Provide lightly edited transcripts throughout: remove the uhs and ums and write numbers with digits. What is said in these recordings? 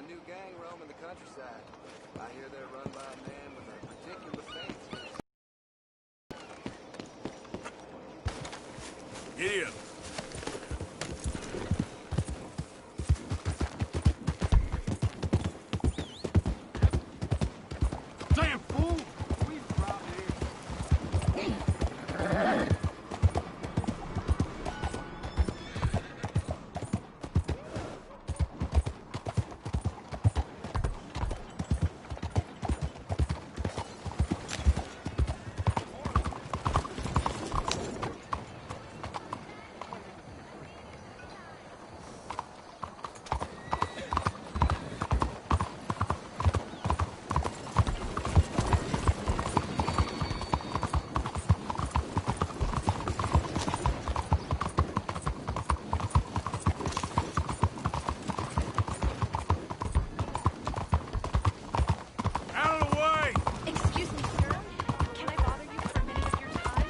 new gang roaming the countryside. I hear they're run by a man with a particular fancy. Giddy up. Damn fool! We robbed here. Out of the way! Excuse me, sir. Can I bother you for a minute of your time?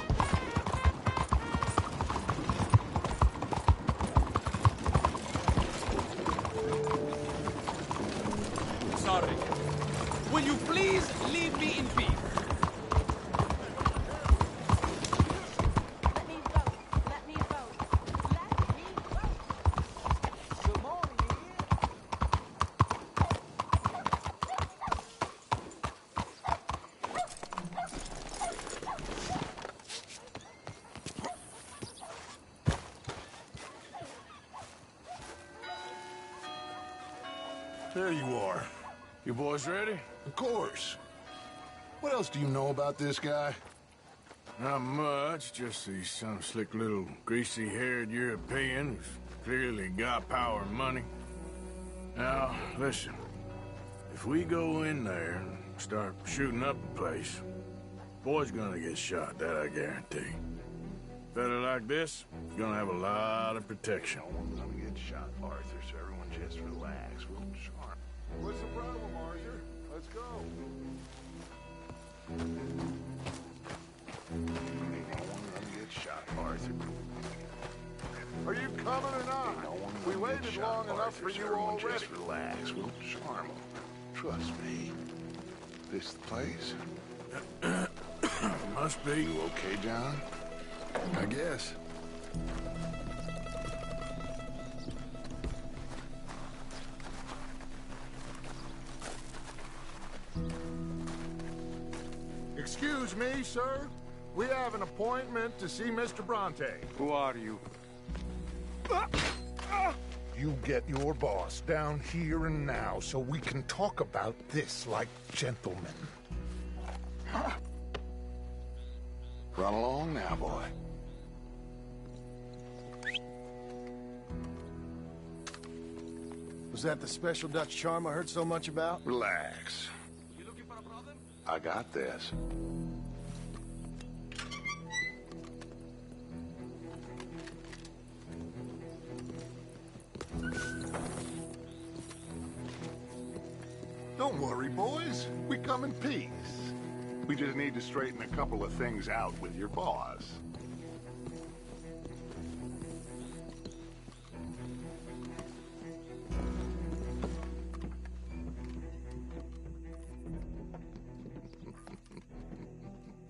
Sorry. Will you please leave me in peace? Let me vote. Let me vote. Let me vote. Good morning, There you are. You boys ready? Of course. What else do you know about this guy? Not much, just he's some slick little greasy-haired European who's clearly got power and money. Now, listen. If we go in there and start shooting up the place, boy's gonna get shot, that I guarantee. Fella like this, gonna have a lot of protection. No one's gonna get shot, Arthur, so everyone just relax. We'll charm. What's the problem, Arthur? Let's go. Ain't no one gonna get shot, Arthur. Are you coming or not? No one we waited long enough for you already. Just relax. We'll charm them. Trust me. This the place? Must be. You okay, John? I guess. Excuse me, sir. We have an appointment to see Mr. Bronte. Who are you? You get your boss down here and now so we can talk about this like gentlemen. Run along now, boy. Was that the special Dutch charm I heard so much about? Relax. You looking for a problem? I got this. Don't worry, boys. We come in peace. We just need to straighten a couple of things out with your boss.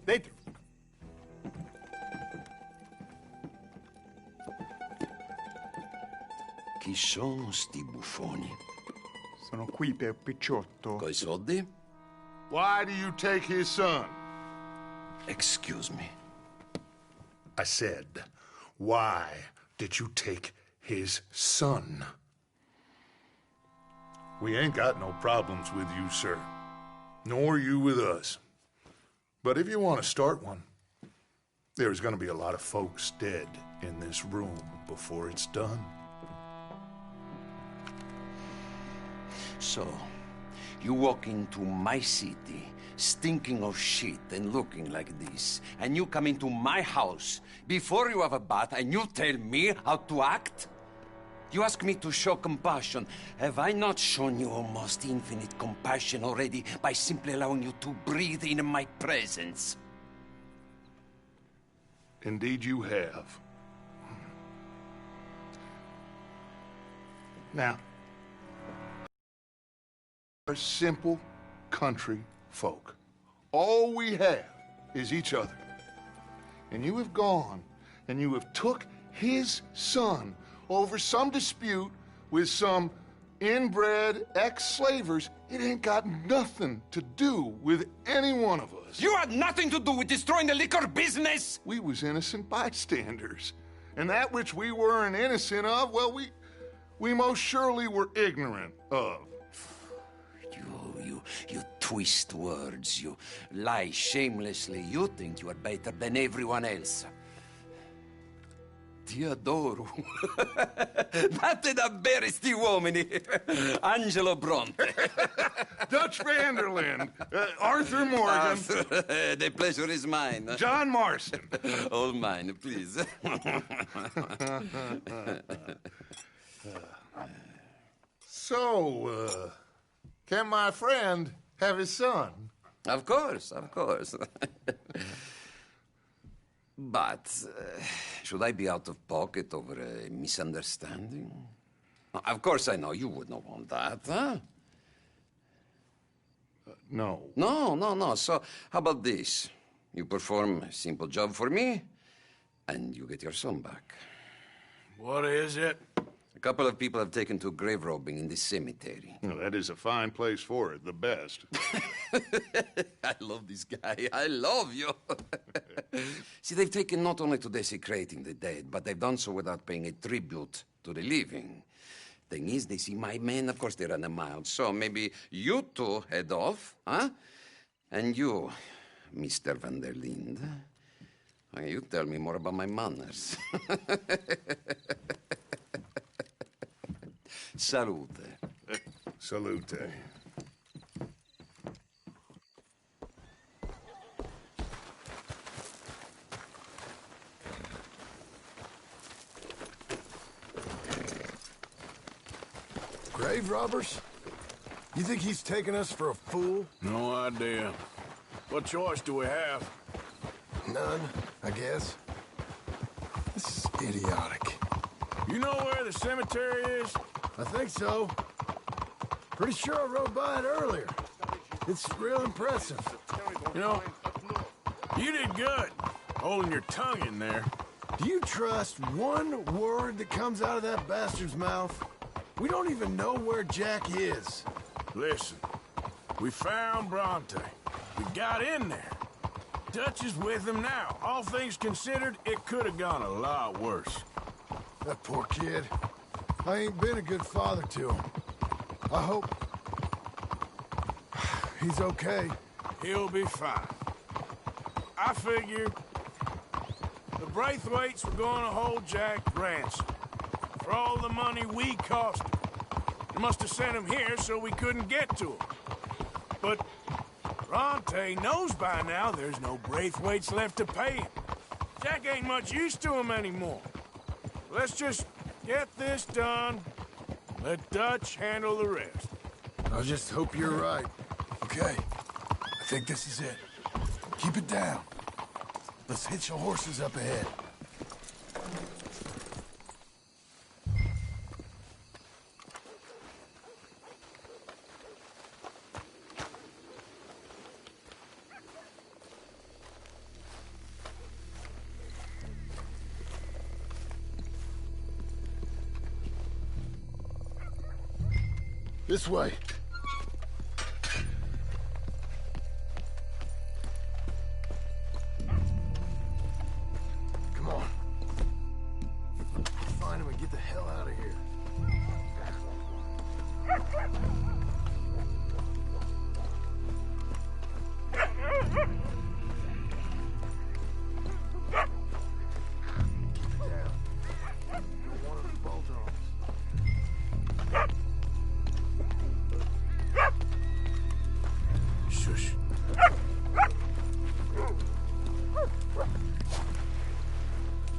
Dentro. Chi sono sti buffoni? Sono qui per Picciotto. Coi soldi? Why do you take his son? Excuse me. I said, why did you take his son? We ain't got no problems with you, sir. Nor you with us. But if you want to start one, there's going to be a lot of folks dead in this room before it's done. So, you walk into my city, stinking of shit and looking like this, and you come into my house before you have a bath and you tell me how to act? You ask me to show compassion. Have I not shown you almost infinite compassion already by simply allowing you to breathe in my presence? Indeed you have. Now, are simple country folk. All we have is each other. And you have gone and you have took his son over some dispute with some inbred ex-slavers. It ain't got nothing to do with any one of us. You had nothing to do with destroying the liquor business! We was innocent bystanders. And that which we weren't innocent of, well, we most surely were ignorant of. You twist words, you lie shamelessly. You think you are better than everyone else. Ti adoro. Date davvero sti uomini. Angelo Bronte. Dutch Vanderland. Arthur Morgan. The pleasure is mine. John Marston. All mine, please. So, can my friend have his son? Of course, of course. But should I be out of pocket over a misunderstanding? Of course I know you would not want that, huh? No. No. So how about this? You perform a simple job for me, and you get your son back. What is it? A couple of people have taken to grave robbing in this cemetery. Well, that is a fine place for it, the best. I love this guy. I love you. See, they've taken not only to desecrating the dead, but they've done so without paying a tribute to the living. Thing is, they see my men, of course they run a mile. So maybe you two head off, huh? And you, Mr. Van der Linde, you tell me more about my manners. Salute. Salute. Grave robbers? You think he's taking us for a fool? No idea. What choice do we have? None, I guess. This is idiotic. You know where the cemetery is? I think so. Pretty sure I rode by it earlier. It's real impressive. You know, you did good, holding your tongue in there. Do you trust one word that comes out of that bastard's mouth? We don't even know where Jack is. Listen, we found Bronte. We got in there. Dutch is with him now. All things considered, it could have gone a lot worse. That poor kid. I ain't been a good father to him. I hope he's okay. He'll be fine. I figured the Braithwaites were going to hold Jack ransom for all the money we cost him. They must have sent him here so we couldn't get to him. But Bronte knows by now there's no Braithwaites left to pay him. Jack ain't much use to him anymore. Let's just get this done. Let Dutch handle the rest. I just hope you're right. Okay, I think this is it. Keep it down. Let's hitch the horses up ahead. This way. Come on. Find him and get the hell out of here. Keep it down. You're one of the bolt-ons. Shush.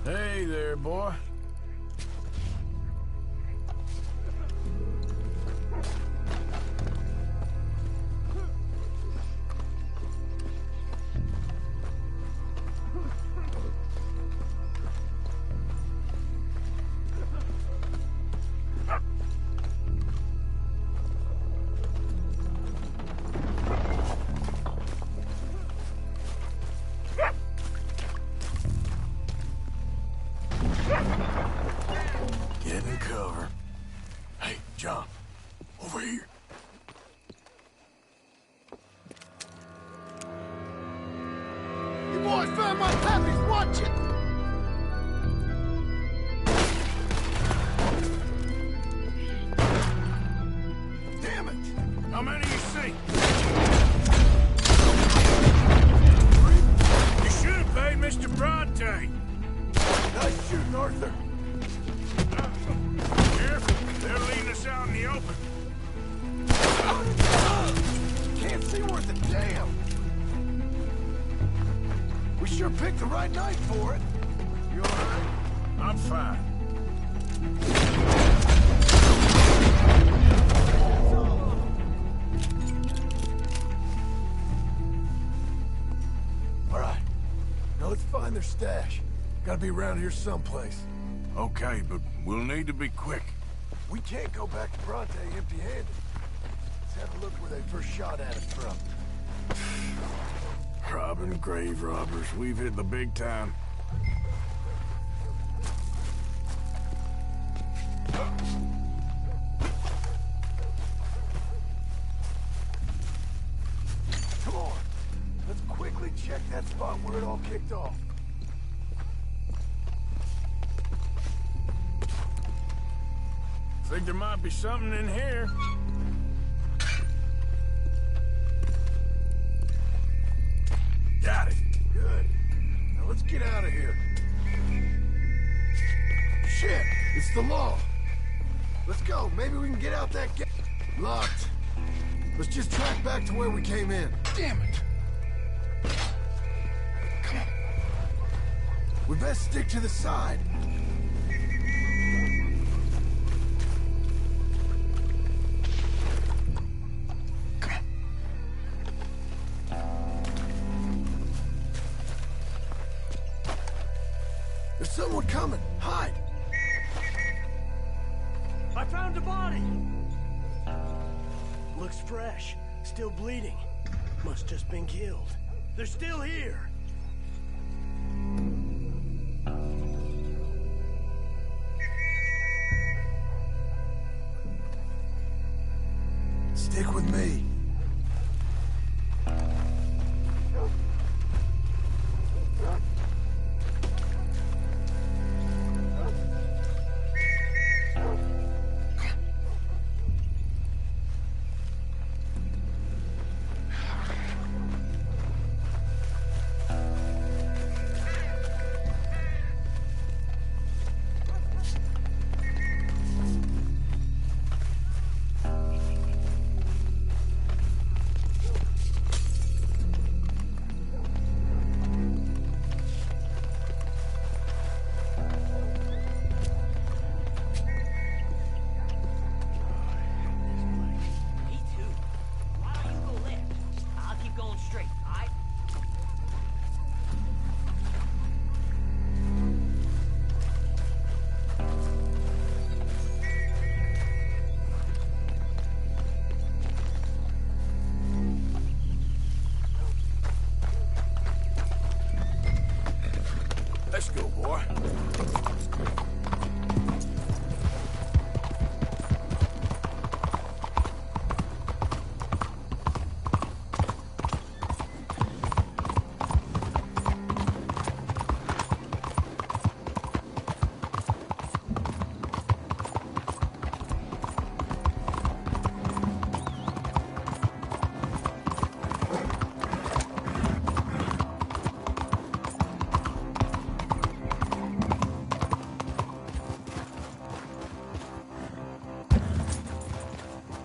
Hey there, boy. sure picked the right night for it. You all right? I'm fine. All right. Now let's find their stash. Gotta be around here someplace. Okay, but we'll need to be quick. We can't go back to Bronte empty-handed. Let's have a look where they first shot at us from. Robbing grave robbers. We've hit the big time. Come on. Let's quickly check that spot where it all kicked off. Think there might be something in here. Got it. Good. Now let's get out of here. Shit! It's the law. Let's go. Maybe we can get out that gate. Locked. Let's just track back to where we came in. Damn it. Come on. We best stick to the side. There's someone coming. Hide. I found a body. Looks fresh. Still bleeding. Must just been killed. They're still here. Stick with me. Me too. Why don't you go left? I'll keep going straight, alright? Let's go, boy.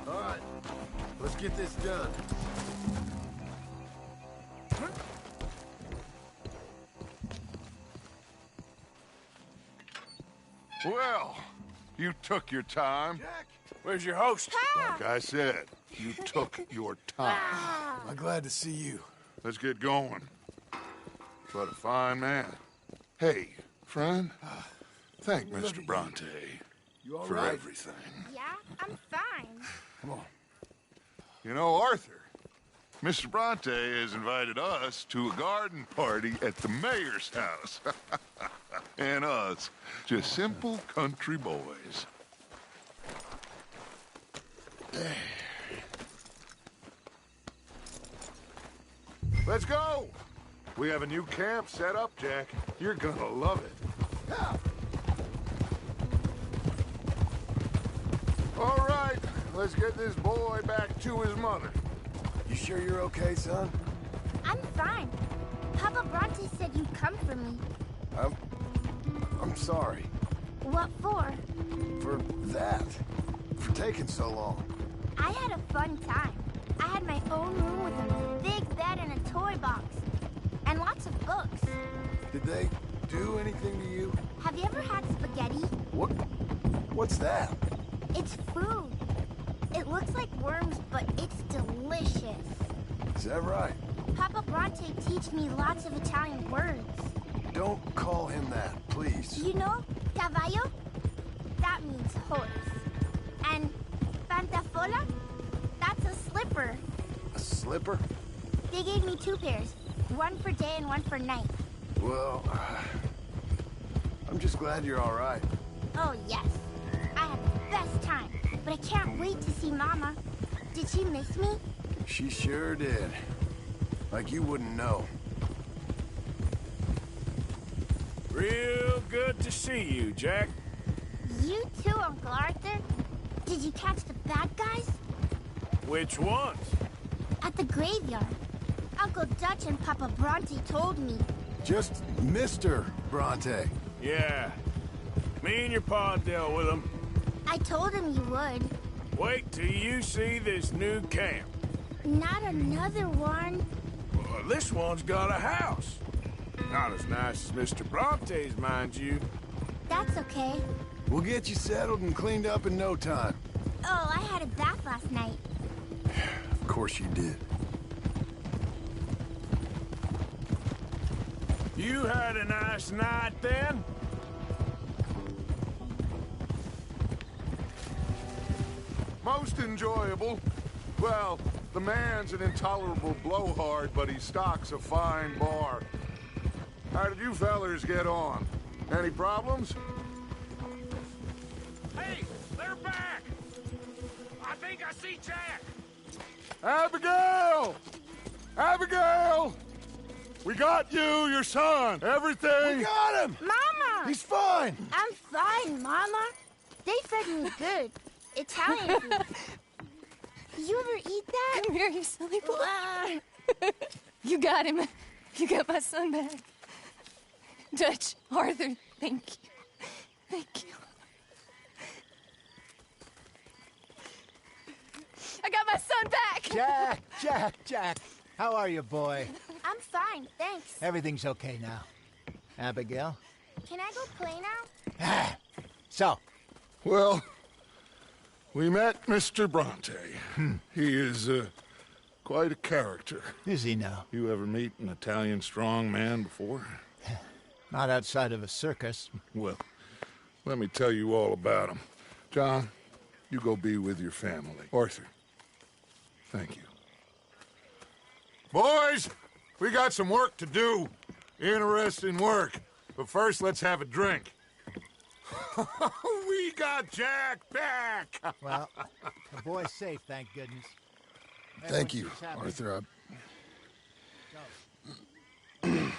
All right. Let's get this done. Well, you took your time. Jack! Where's your host? Like I said, you took your time. I'm glad to see you. Let's get going. What a fine man. Hey, friend, thank Mr. Bronte You all for right? everything. Yeah, I'm fine. Come on. You know, Arthur, Mr. Bronte has invited us to a garden party at the mayor's house. And us, just simple country boys. Let's go! We have a new camp set up, Jack. You're gonna love it. All right, let's get this boy back to his mother. You sure you're okay, son? I'm fine. Papa Bronte said you'd come for me. I'm sorry. What for? For that. For taking so long. I had a fun time. I had my own room with a big bed and a toy box. And lots of books. Did they do anything to you? Have you ever had spaghetti? What? What's that? It's food. It looks like worms, but it's delicious. Is that right? Papa Bronte teach me lots of Italian words. Don't call him that, please. Do you know cavallo? That means horse. And pantafola? That's a slipper. A slipper? They gave me 2 pairs. One for day and one for night. Well, I'm just glad you're all right. Oh, yes. I had the best time. But I can't wait to see Mama. Did she miss me? She sure did. Like you wouldn't know. Real good to see you, Jack. You too, Uncle Arthur. Did you catch the bad guys? Which ones? At the graveyard. Uncle Dutch and Papa Bronte told me. Just Mr. Bronte. Yeah. Me and your pa dealt with them. I told him you would. Wait till you see this new camp. Not another one. Well, this one's got a house. Not as nice as Mr. Bronte's, mind you. That's okay. We'll get you settled and cleaned up in no time. Oh, I had a bath last night. Of course you did. You had a nice night then? Most enjoyable. Well, the man's an intolerable blowhard, but he stocks a fine bar. How did you fellers get on? Any problems? Hey, they're back! I think I see Jack! Abigail! Abigail! We got you, your son, everything! We got him! Mama! He's fine! I'm fine, Mama. They fed me good. Italian food. Did you ever eat that? Come here, you silly boy. You got him. You got my son back. Dutch, Arthur, thank you. Thank you. I got my son back! Jack. How are you, boy? I'm fine, thanks. Everything's okay now. Abigail? Can I go play now? So? Well, we met Mr. Bronte. He is quite a character. Is he now? You ever meet an Italian strong man before? Not outside of a circus. Well, let me tell you all about him. John, you go be with your family. Arthur, thank you. Boys, we got some work to do. Interesting work. But first, let's have a drink. We got Jack back! Well, the boy's safe, thank goodness. Thank you, Arthur. I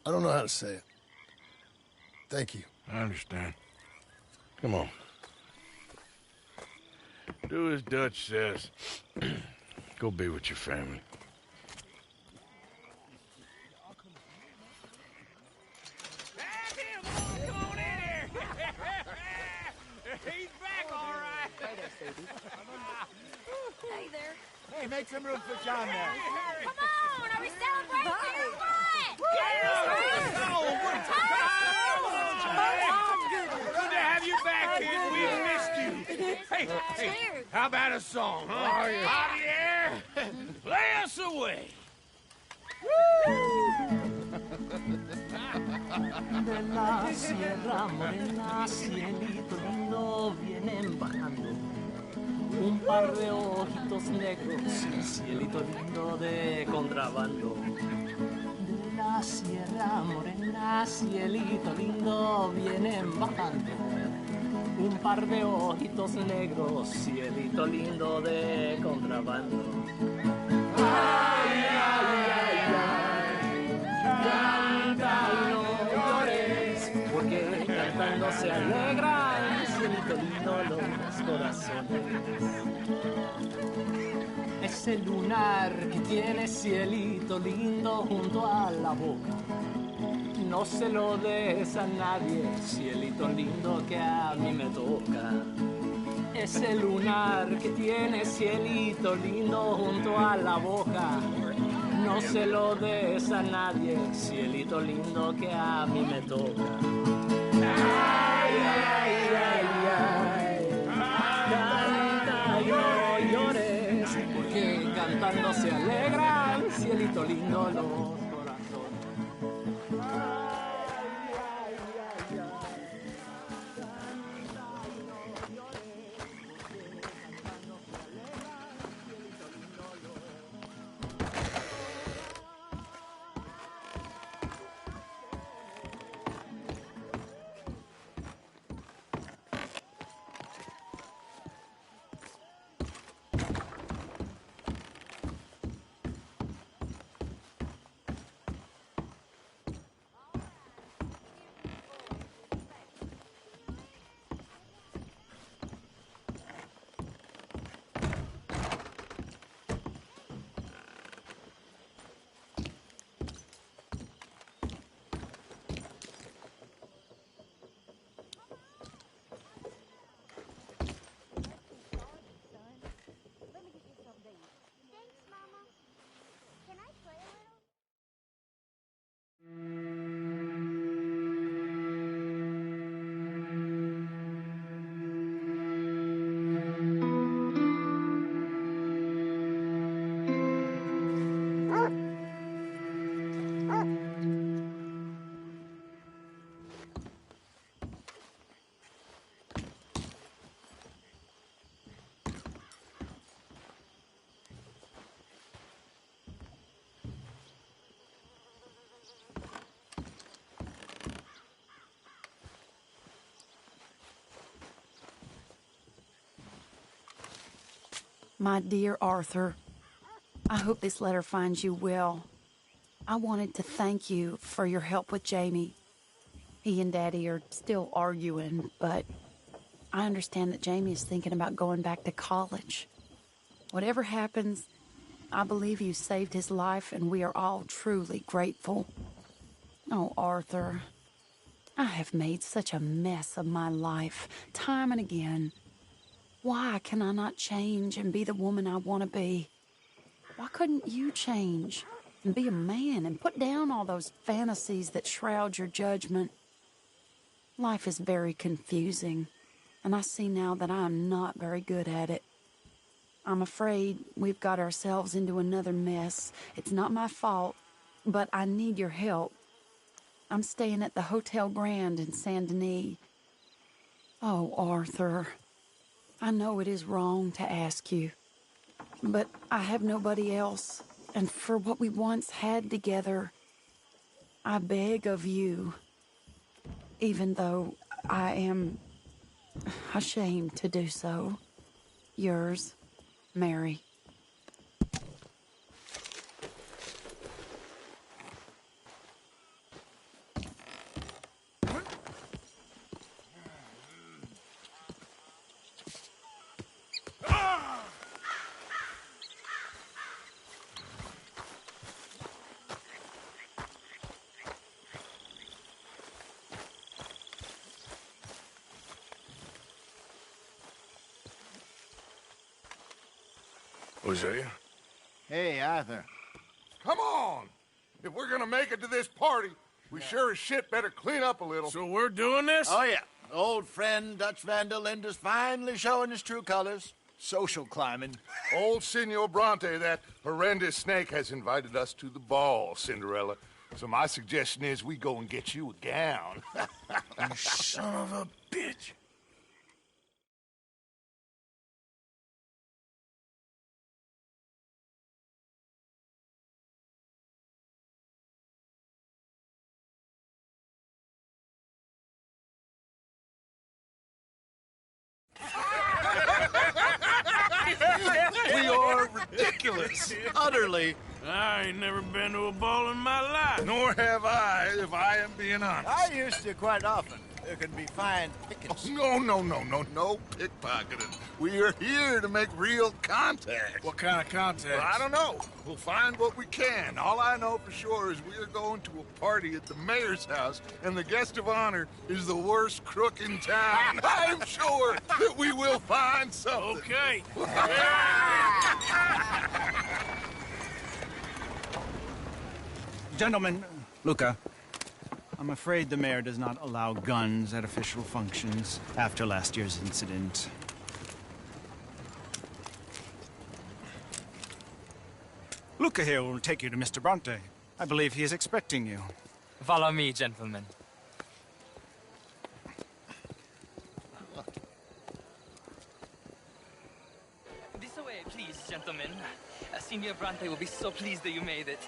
don't know how to say it. Thank you. I understand. Come on. Do as Dutch says. Go be with your family. He's back, all right. Hey there. Hey, make some room for John there. Come on, are we celebrating or what? Good to have you back, kid. We missed you. Hey, how about a song, huh? Javier, play us away. De la sierra morena, cielito lindo, vienen bajando un par de ojitos negros, cielito lindo de contrabando. De la sierra morena, cielito lindo, vienen bajando un par de ojitos negros, cielito lindo de contrabando. Ay, ay, ay, ay, canta y no llores, porque cantando se alegra el cielito lindo los corazones. Ese lunar que tiene cielito lindo junto a la boca, no se lo des a nadie, cielito lindo que a mí me toca. ese lunar que tiene cielito lindo junto a la boca. No se lo des a nadie, cielito lindo que a mí me toca. Ay, ay, ay, ay. Canta y no llores, porque cantando se alegran, cielito lindo los corazones. My dear Arthur, I hope this letter finds you well. I wanted to thank you for your help with Jamie. He and Daddy are still arguing, but I understand that Jamie is thinking about going back to college. Whatever happens, I believe you saved his life, and we are all truly grateful. Oh, Arthur, I have made such a mess of my life, time and again. Why can I not change and be the woman I want to be? Why couldn't you change and be a man and put down all those fantasies that shroud your judgment? Life is very confusing, and I see now that I am not very good at it. I'm afraid we've got ourselves into another mess. It's not my fault, but I need your help. I'm staying at the Hotel Grand in Saint Denis. Oh, Arthur, I know it is wrong to ask you, but I have nobody else, and for what we once had together, I beg of you, even though I am ashamed to do so. Yours, Mary. Hosea? Hey, Arthur. Come on! If we're gonna make it to this party, we sure as shit better clean up a little. So we're doing this? Oh, yeah. Old friend Dutch Van der Linde's finally showing his true colors. Social climbing. Old Senor Bronte, that horrendous snake, has invited us to the ball, Cinderella. So my suggestion is we go and get you a gown. You son of a bitch. We are ridiculous. Utterly. I ain't never been to a ball in my life. Nor have I, if I am being honest. I used to quite often. there can be fine pickings. No pickpocketing. We are here to make real contact. What kind of contact? Well, I don't know. We'll find what we can. All I know for sure is we are going to a party at the mayor's house, and the guest of honor is the worst crook in town. I'm sure that we will find something. Okay. Gentlemen, Luca, I'm afraid the mayor does not allow guns at official functions after last year's incident. Luca here will take you to Mr. Bronte. I believe he is expecting you. Follow me, gentlemen. This way, please, gentlemen. Senior Bronte will be so pleased that you made it.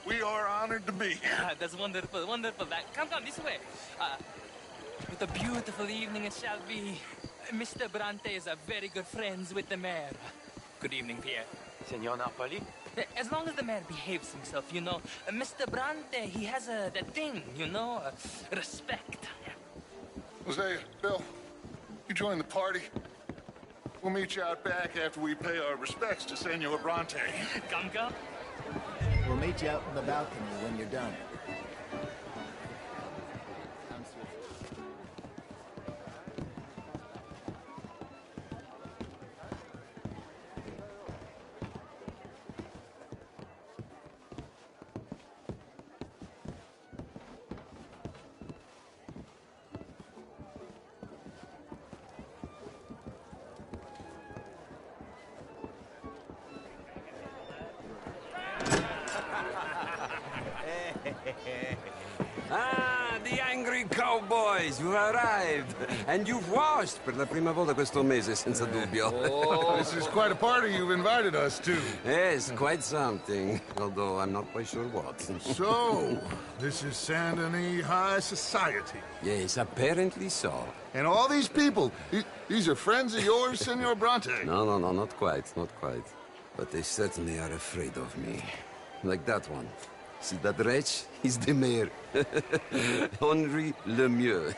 We are honored to be here. That's wonderful, wonderful. Come, this way. What a beautiful evening it shall be. Mr. Bronte is very good friends with the mayor. Good evening, Pierre. Senor Napoli? As long as the mayor behaves himself, you know. Mr. Bronte, he has that thing, you know, respect. Hosea, Bill, you join the party. We'll meet you out back after we pay our respects to Senor Bronte. Come. We'll meet you out in the balcony when you're done. Ah, the angry cowboys, you've arrived. And you've washed per la prima volta questo mese, senza dubbio. This is quite a party you've invited us to. Yes, quite something. Although I'm not quite sure what. So, this is Saint Denis High Society. Yes, apparently so. And all these people, these are friends of yours, Senor Bronte? No, not quite. But they certainly are afraid of me. Like that one. See that wretch? He's the mayor. Henri Lemieux.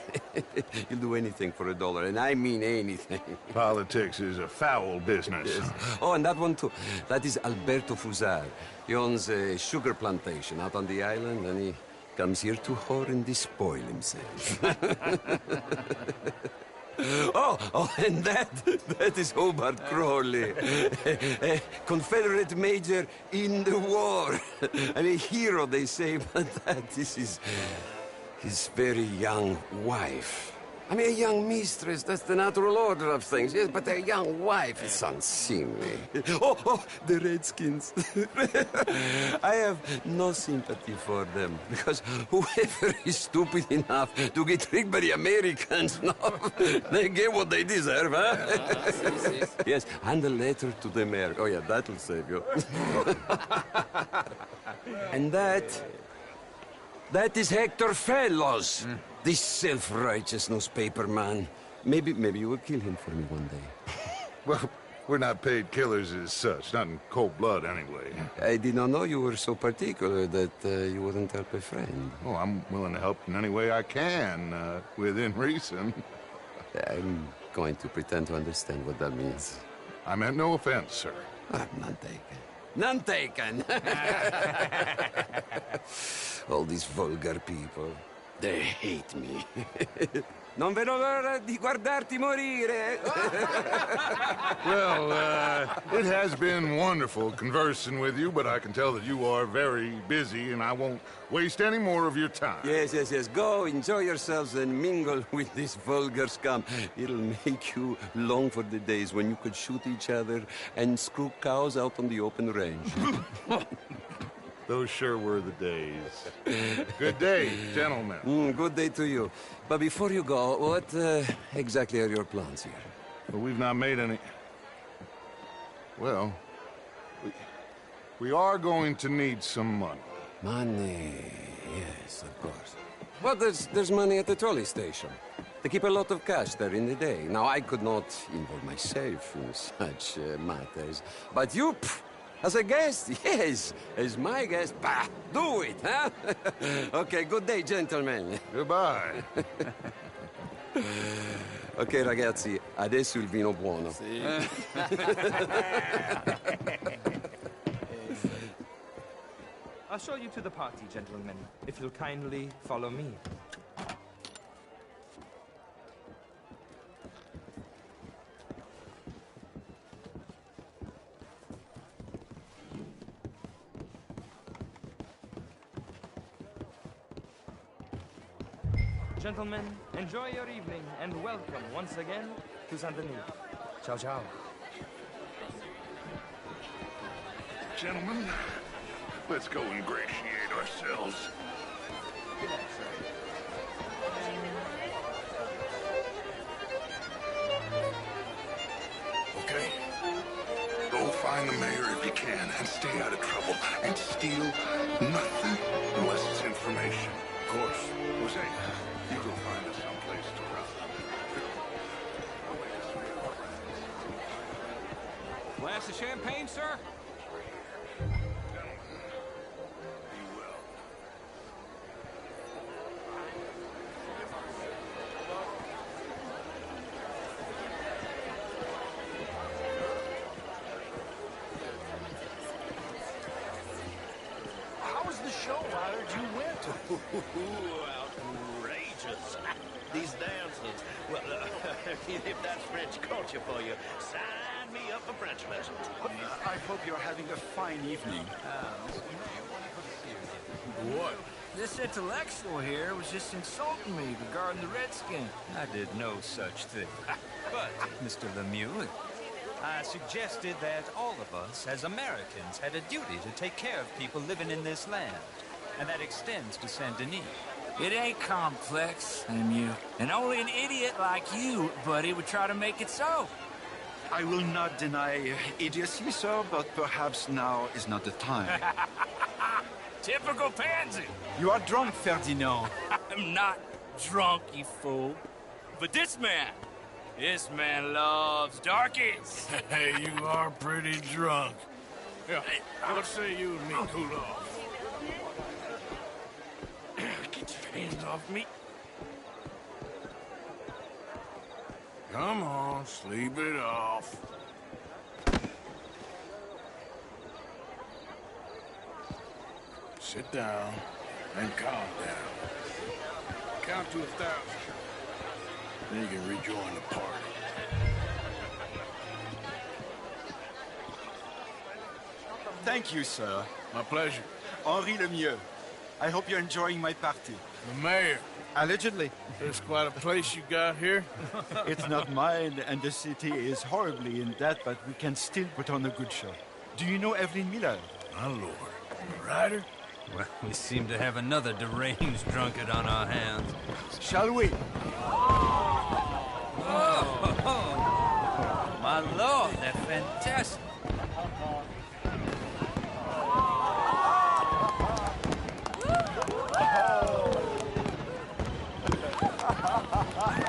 He'll do anything for $1, and I mean anything. Politics is a foul business. Yes. Oh, and that one too. That is Alberto Fusar. He owns a sugar plantation out on the island, and he comes here to whore and despoil himself. Oh, and that is Hobart Crawley, a Confederate major in the war. I mean, hero, they say, but that is his very young wife. I mean, a young mistress, that's the natural order of things, yes, but a young wife is unseemly. Oh, the Redskins. I have no sympathy for them, because whoever is stupid enough to get tricked by the Americans, no, they get what they deserve, huh? Yes, and a letter to the mayor. Oh, yeah, that'll save you. And that is Hector Fellows. This self-righteous newspaper man. Maybe you will kill him for me one day. Well, we're not paid killers as such, not in cold blood anyway. I did not know you were so particular that you wouldn't help a friend. Oh, I'm willing to help in any way I can, within reason. I'm going to pretend to understand what that means. I meant no offense, sir. None taken. None taken! All these vulgar people. They hate me. Non vedo l'ora di guardarti morire. Well, it has been wonderful conversing with you, but I can tell that you are very busy, and I won't waste any more of your time. Yes. Go, enjoy yourselves, and mingle with this vulgar scum. It'll make you long for the days when you could shoot each other and screw cows out on the open range. Those sure were the days. Good day, gentlemen. Good day to you. But before you go, what exactly are your plans here? Well, we've not made any... Well, we are going to need some money. Money, yes, of course. Well, there's money at the trolley station. They keep a lot of cash there in the day. Now, I could not involve myself in such matters. But you... As a guest, yes. As my guest, bah, do it, huh? Okay, good day, gentlemen. Goodbye. Ok, ragazzi, adesso il vino buono. I'll show you to the party, gentlemen, if you'll kindly follow me. Gentlemen, enjoy your evening and welcome once again to Saint Denis. Ciao, ciao. Gentlemen, let's go ingratiate ourselves. Okay. Go find the mayor if you can and stay out of trouble. And steal nothing unless it's information. Of course. Jose, you go find us someplace to run. Glass of champagne, sir? How was the show I heard you went to? Outrageous. These dancers. Well, if that's French culture for you, sign me up for French lessons. I hope you're having a fine evening. What? This intellectual here was just insulting me regarding the Redskin. I did no such thing. But, Mr. Lemieux, I suggested that all of us, as Americans, had a duty to take care of people living in this land. And that extends to Saint Denis. It ain't complex, Lemieux. And only an idiot like you, buddy, would try to make it so. I will not deny idiocy, sir, but perhaps now is not the time. Typical pansy. You are drunk, Ferdinand. I'm not drunk, you fool. But this man loves darkies. Hey, you are pretty drunk. Yeah, what say you and me cool off? Get your hands off me. Come on, sleep it off. Sit down and calm down. Count to 1,000. Then you can rejoin the party. Thank you, sir. My pleasure. Henri Lemieux. I hope you're enjoying my party. The mayor. Allegedly. There's quite a place you got here. It's not mine, and the city is horribly in debt, but we can still put on a good show. Do you know Evelyn Miller? My lord. A writer? Well, we seem to have another deranged drunkard on our hands. Shall we? Oh, my lord, they're fantastic.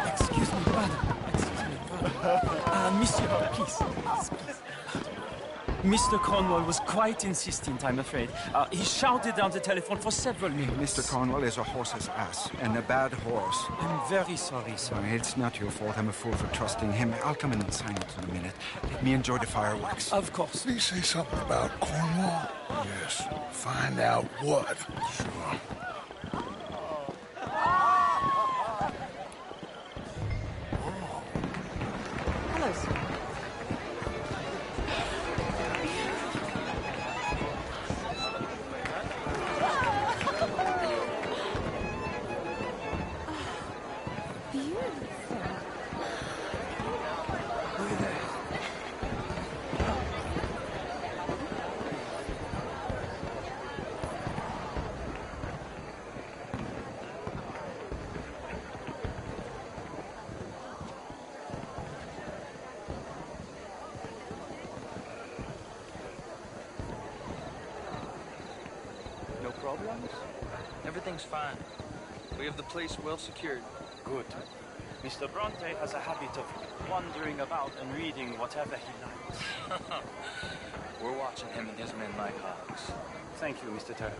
Excuse me, father. Monsieur, please. Mr. Cornwall was quite insistent, I'm afraid. He shouted down the telephone for several minutes. Mr. Cornwall is a horse's ass, and a bad horse. I'm very sorry, sir. It's not your fault. I'm a fool for trusting him. I'll come in and sign it in a minute. Let me enjoy the fireworks. Of course. Did he say something about Cornwall? Yes. Find out what. Sure. Hello, sir. No problems? Everything's fine. We have the place well secured. Good. Mr. Bronte has a habit of wandering about and reading whatever he likes. We're watching him and his men like hogs. Thank you, Mr. Turner.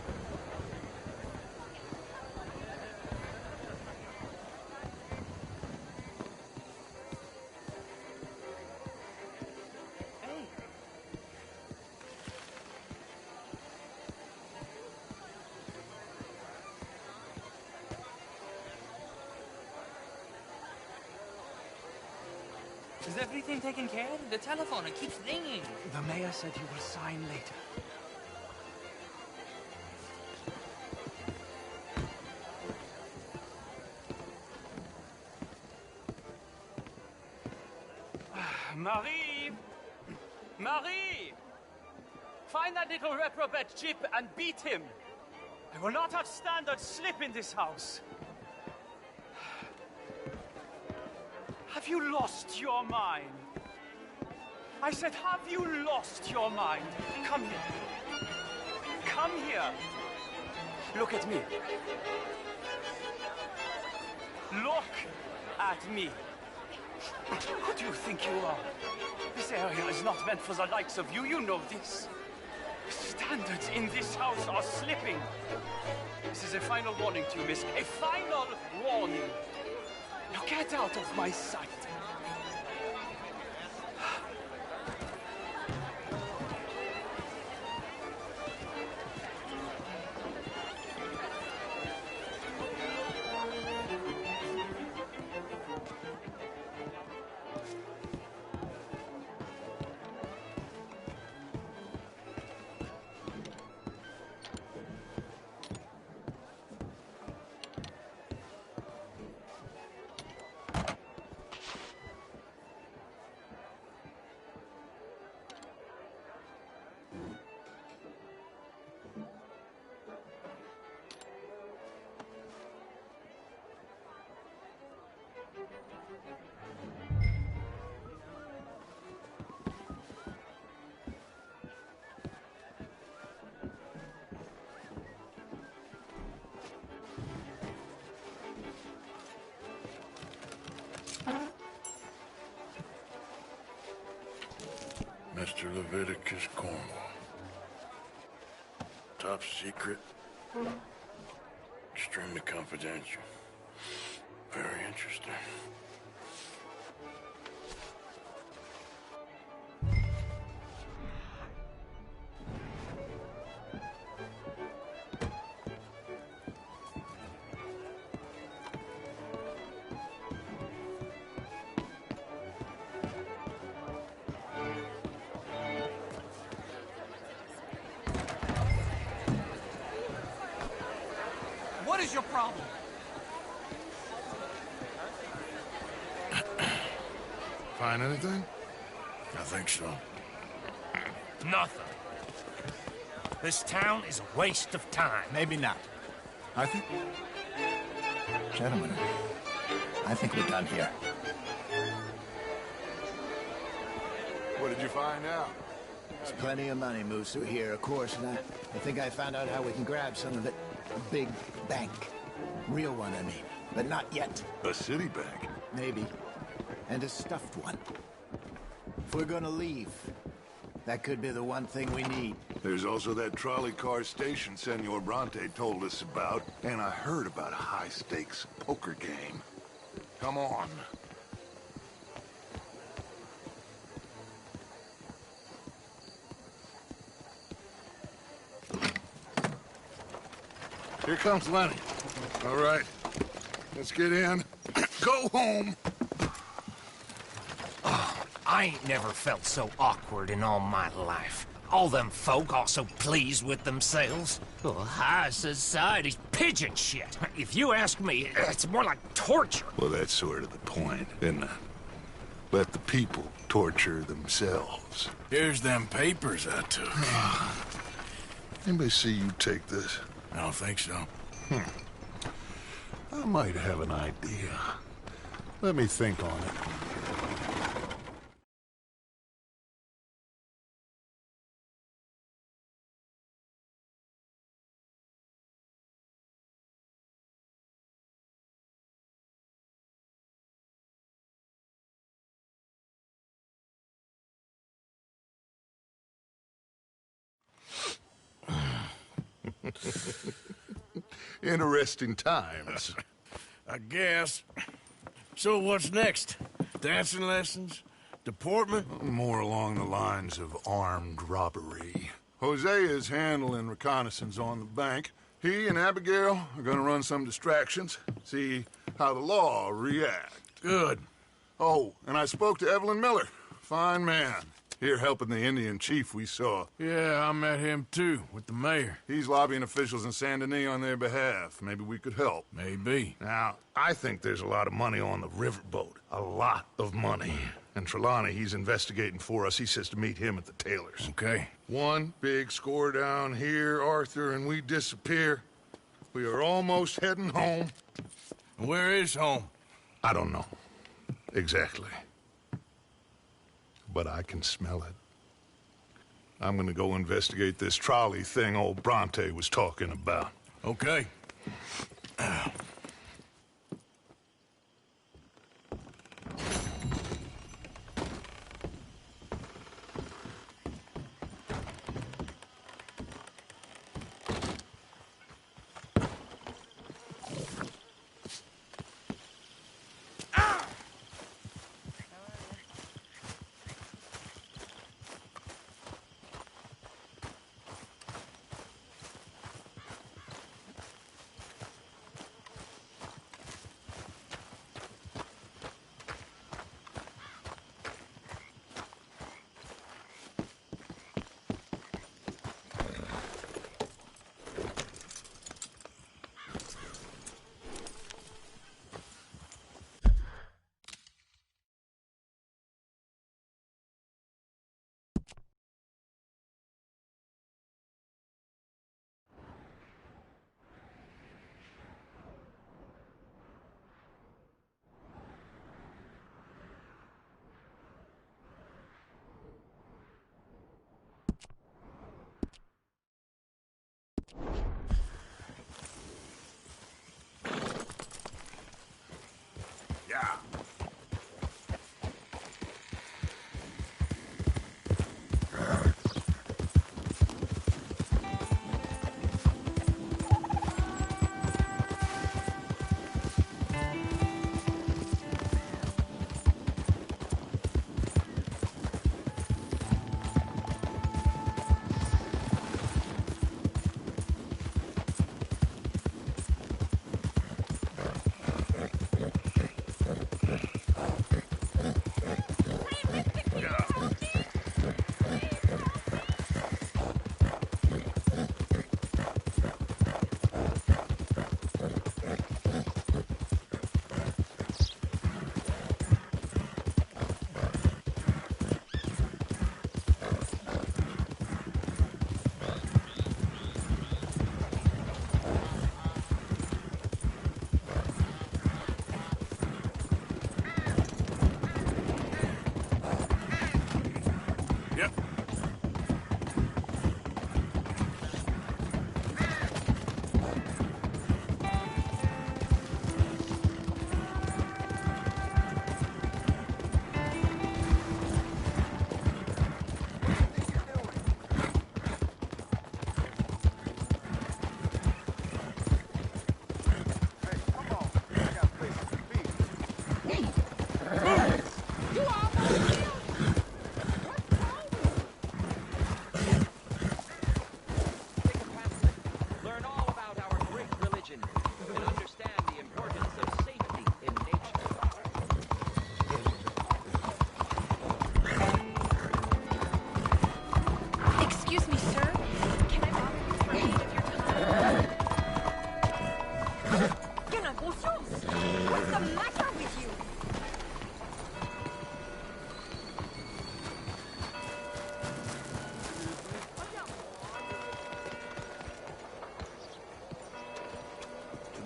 Is everything taken care of? The telephone, it keeps ringing. The mayor said you will sign later. Marie! Marie! Find that little reprobate Chip and beat him. I will not have standard slip in this house. Have you lost your mind? I said, have you lost your mind? Come here. Come here. Look at me. Look at me. Who do you think you are? This area is not meant for the likes of you. You know this. Standards in this house are slipping. This is a final warning to you, miss. A final warning. Now get out of my sight. Mr. Leviticus Cornwall. Top secret. Extremely confidential. Very interesting. What is your problem? Find anything? I think so. Nothing. This town is a waste of time. Maybe not. I think... Gentlemen, I think we're done here. What did you find out? There's plenty of money moves through here, of course, and I think I found out how we can grab some of it. A big bank. Real one, I mean. But not yet. A city bank? Maybe. And a stuffed one. If we're gonna leave, that could be the one thing we need. There's also that trolley car station Senor Bronte told us about, and I heard about a high-stakes poker game. Come on. Here comes Lenny. All right. Let's get in. Go home. Oh, I ain't never felt so awkward in all my life. All them folk all so pleased with themselves. Oh, high society's pigeon shit. If you ask me, it's more like torture. Well, that's sort of the point, isn't it? Let the people torture themselves. Here's them papers I took. Anybody see you take this? I don't think so. I might have an idea. Let me think on it. Interesting times. I guess. So what's next? Dancing lessons? Deportment? More along the lines of armed robbery. Hosea is handling reconnaissance on the bank. He and Abigail are gonna run some distractions, see how the law react. Good. Oh, and I spoke to Evelyn Miller. Fine man. Here helping the Indian chief we saw. Yeah, I met him too, with the mayor. He's lobbying officials in Saint Denis on their behalf. Maybe we could help. Maybe. Now, I think there's a lot of money on the riverboat. A lot of money. And Trelawney, he's investigating for us. He says to meet him at the Taylor's. Okay. One big score down here, Arthur, and we disappear. We are almost heading home. Where is home? I don't know. Exactly. But I can smell it. I'm gonna go investigate this trolley thing old Bronte was talking about. Okay.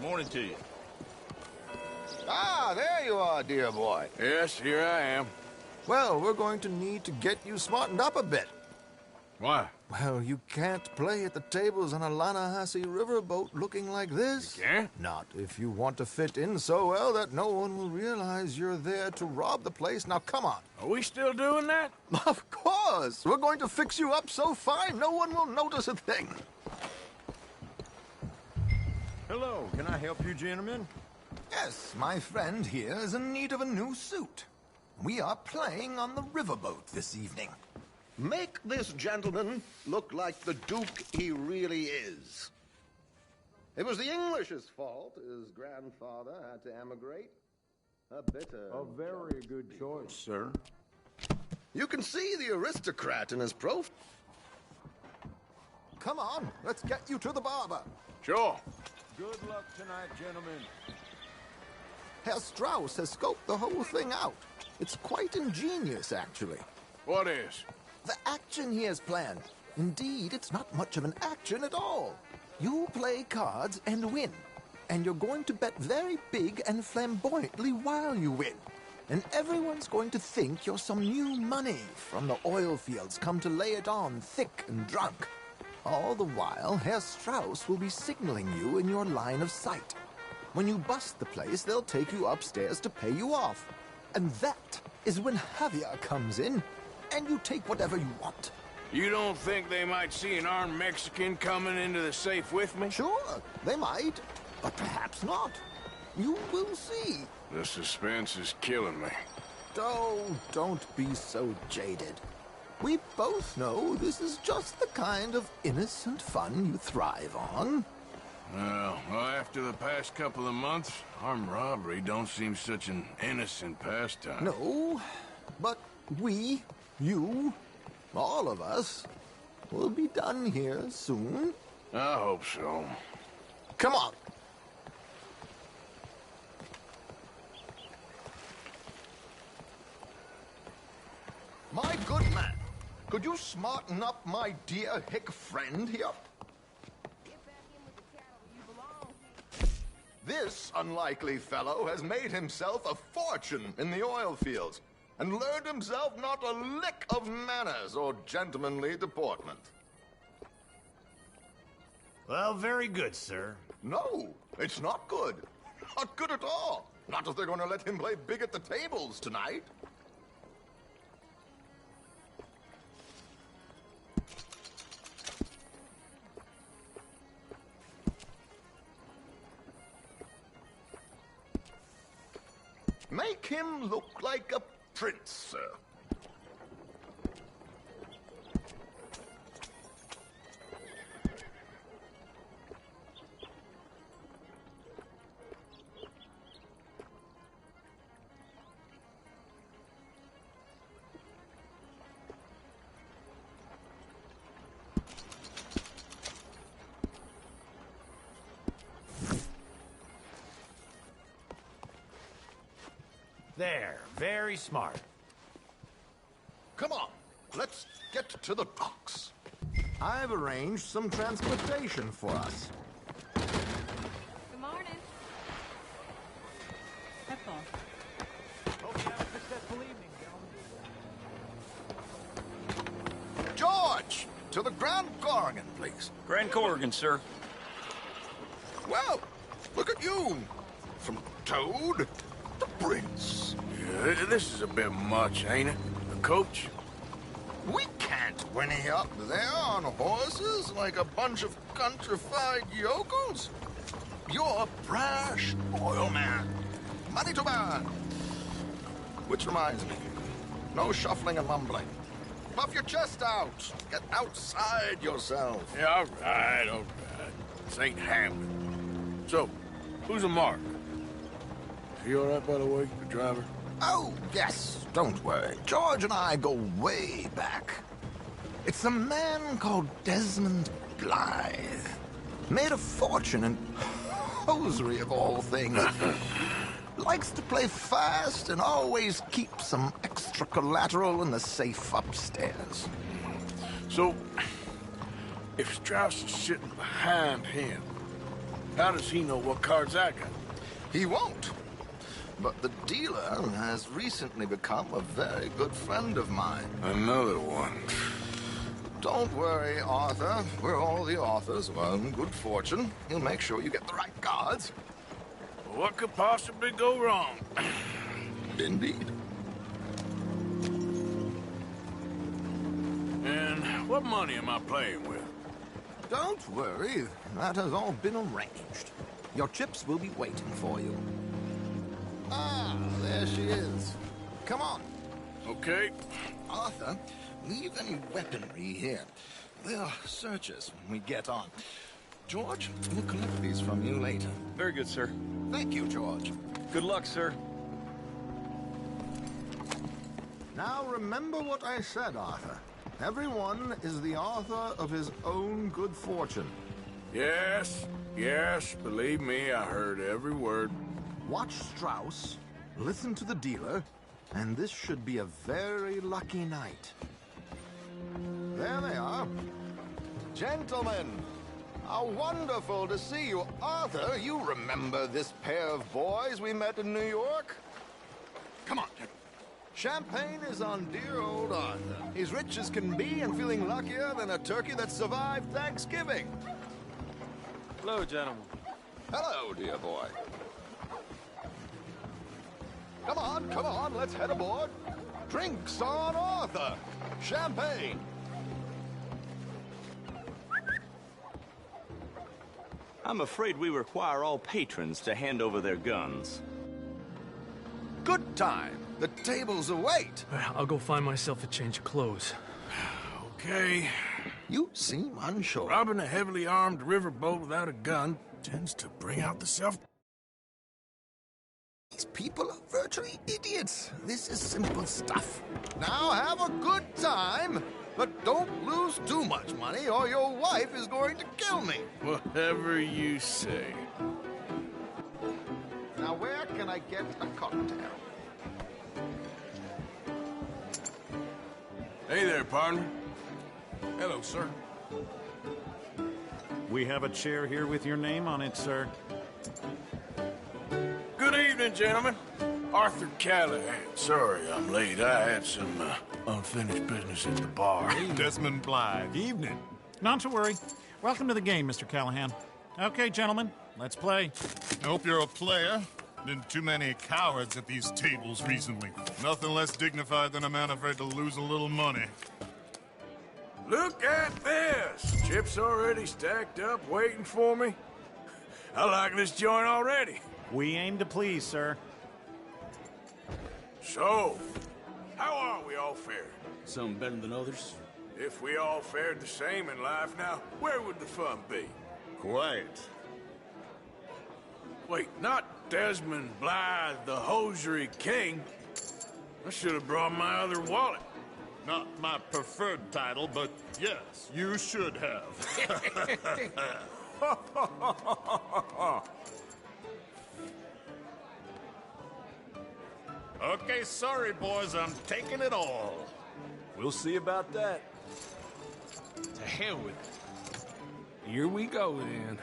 Morning to you. Ah, there you are, dear boy. Yes, here I am. Well, we're going to need to get you smartened up a bit. Why? Well, you can't play at the tables on a Lannahechee riverboat looking like this. You can't? Not if you want to fit in so well that no one will realize you're there to rob the place. Now, come on. Are we still doing that? Of course. We're going to fix you up so fine no one will notice a thing. Hello, can I help you, gentlemen? Yes, my friend here is in need of a new suit. We are playing on the riverboat this evening. Make this gentleman look like the Duke he really is. It was the English's fault his grandfather had to emigrate. A very good choice, sir. You can see the aristocrat in his profile. Come on, let's get you to the barber. Sure. Good luck tonight, gentlemen. Herr Strauss has scoped the whole thing out. It's quite ingenious, actually. What is? The action he has planned. Indeed, it's not much of an action at all. You play cards and win. And you're going to bet very big and flamboyantly while you win. And everyone's going to think you're some new money from the oil fields come to lay it on thick and drunk. All the while, Herr Strauss will be signaling you in your line of sight. When you bust the place, they'll take you upstairs to pay you off. And that is when Javier comes in, and you take whatever you want. You don't think they might see an armed Mexican coming into the safe with me? Sure, they might, but perhaps not. You will see. The suspense is killing me. Oh, don't be so jaded. We both know this is just the kind of innocent fun you thrive on. Well, after the past couple of months, armed robbery don't seem such an innocent pastime. No, but we, you, all of us, will be done here soon. I hope so. Come on. My good man, could you smarten up my dear hick friend here? This unlikely fellow has made himself a fortune in the oil fields and learned himself not a lick of manners or gentlemanly deportment. Well, very good, sir. No, it's not good. Not good at all. Not if they're going to let him play big at the tables tonight. Make him look like a prince, sir. There, very smart. Come on, let's get to the docks. I've arranged some transportation for us. Good morning. Hope you have a successful evening, gentlemen. George, to the Grand Corrigan, please. Grand Corrigan, sir. Well, look at you. From Toad to Prince. Yeah, this is a bit much, ain't it? The coach? We can't whinny up there on horses like a bunch of countrified yokels. You're a brash oil man. Money to burn. Which reminds me, no shuffling and mumbling. Puff your chest out. Get outside yourself. Yeah, all right. This ain't happening. So, who's a mark? Is he all right, by the way, the driver? Oh, yes, don't worry. George and I go way back. It's a man called Desmond Blythe. Made a fortune in hosiery of all things. Likes to play fast and always keep some extra collateral in the safe upstairs. So, if Strauss is sitting behind him, how does he know what cards I got? He won't. But the dealer has recently become a very good friend of mine. Another one. Don't worry, Arthur. We're all the authors of our good fortune. He'll make sure you get the right cards. What could possibly go wrong? Indeed. And what money am I playing with? Don't worry. That has all been arranged. Your chips will be waiting for you. Ah, there she is. Come on. Okay. Arthur, leave any weaponry here. They'll search us when we get on. George, we'll collect these from you later. Very good, sir. Thank you, George. Good luck, sir. Now remember what I said, Arthur. Everyone is the author of his own good fortune. Yes, believe me, I heard every word. Watch Strauss, listen to the dealer, and this should be a very lucky night. There they are. Gentlemen, how wonderful to see you. Arthur, you remember this pair of boys we met in New York? Come on. Champagne is on dear old Arthur. He's rich as can be and feeling luckier than a turkey that survived Thanksgiving. Hello, gentlemen. Hello, dear boy. Come on, let's head aboard. Drinks on Arthur. Champagne. I'm afraid we require all patrons to hand over their guns. Good time. The tables await. I'll go find myself a change of clothes. Okay. You seem unsure. Robbing a heavily armed riverboat without a gun tends to bring out the self... These people are virtually idiots. This is simple stuff. Now have a good time, but don't lose too much money or your wife is going to kill me. Whatever you say. Now where can I get a cocktail? Hey there, partner. Hello, sir. We have a chair here with your name on it, sir. Good evening, gentlemen. Arthur Callahan. Sorry I'm late. I had some unfinished business at the bar. Desmond Blythe. Evening. Not to worry. Welcome to the game, Mr. Callahan. Okay, gentlemen, let's play. Hope you're a player. Been too many cowards at these tables recently. Nothing less dignified than a man afraid to lose a little money. Look at this! Chips already stacked up, waiting for me. I like this joint already. We aim to please, sir. So, how are we all fared? Some better than others. If we all fared the same in life now, where would the fun be? Quiet. Wait, not Desmond Blythe, the hosiery king. I should have brought my other wallet. Not my preferred title, but yes, you should have. Okay, sorry, boys, I'm taking it all. We'll see about that. To hell with it. Here we go, then.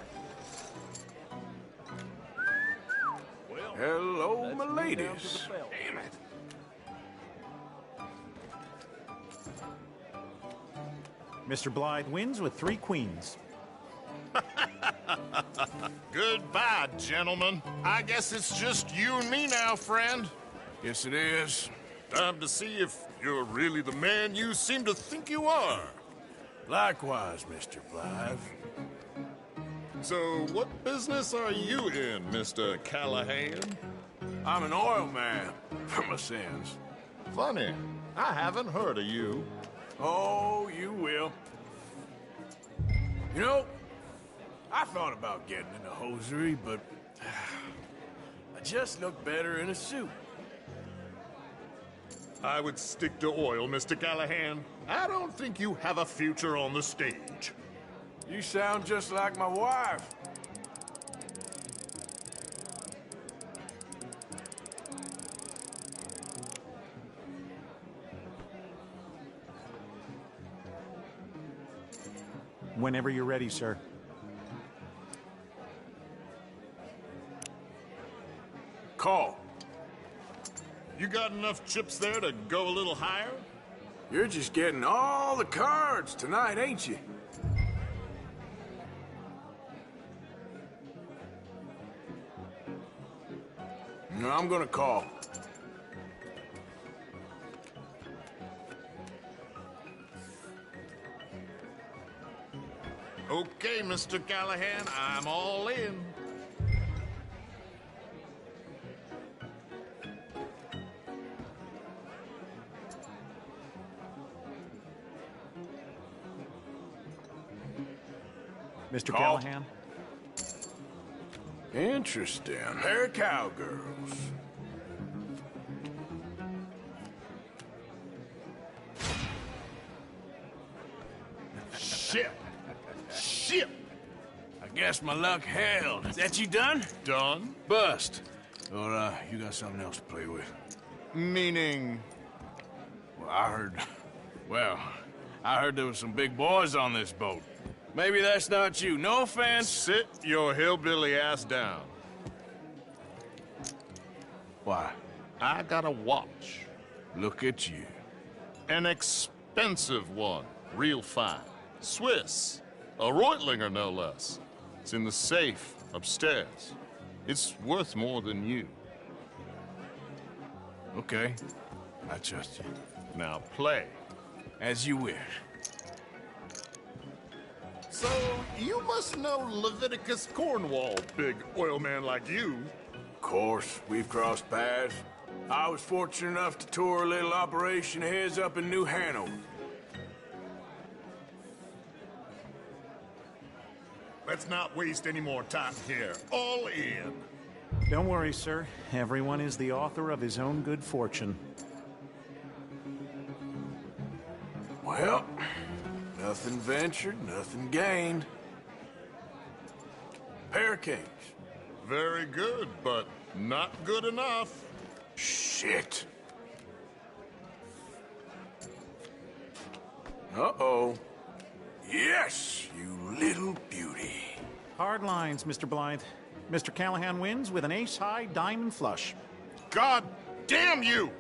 Well, hello, my ladies. Damn it. Mr. Blythe wins with 3 queens. Goodbye, gentlemen. I guess it's just you and me now, friend. Yes, it is. Time to see if you're really the man you seem to think you are. Likewise, Mr. Blythe. So, what business are you in, Mr. Callahan? I'm an oil man, for my sins. Funny, I haven't heard of you. Oh, you will. You know, I thought about getting into hosiery, but I just look better in a suit. I would stick to oil, Mr. Callahan. I don't think you have a future on the stage. You sound just like my wife. Whenever you're ready, sir. Call. You got enough chips there to go a little higher? You're just getting all the cards tonight, ain't you? No, I'm gonna call. Okay, Mr. Callahan, I'm all in. Mr. Callahan? Interesting. Pair of cowgirls. Shit. Shit. I guess my luck held. Is that you done? Done? Bust. Or, you got something else to play with? Meaning? Well, I heard there was some big boys on this boat. Maybe that's not you. No offense. Sit your hillbilly ass down. Why? I got a watch. Look at you. An expensive one. Real fine. Swiss. A Reutlinger, no less. It's in the safe upstairs. It's worth more than you. Okay. I trust you. Now play. As you wish. So, you must know Leviticus Cornwall, big oil man like you. Of course, we've crossed paths. I was fortunate enough to tour a little operation of his up in New Hanover. Let's not waste any more time here. All in. Don't worry, sir. Everyone is the author of his own good fortune. Well, nothing ventured, nothing gained. Pair of kings. Very good, but not good enough. Shit. Uh-oh. Yes, you little beauty. Hard lines, Mr. Blythe. Mr. Callahan wins with an ace-high diamond flush. God damn you!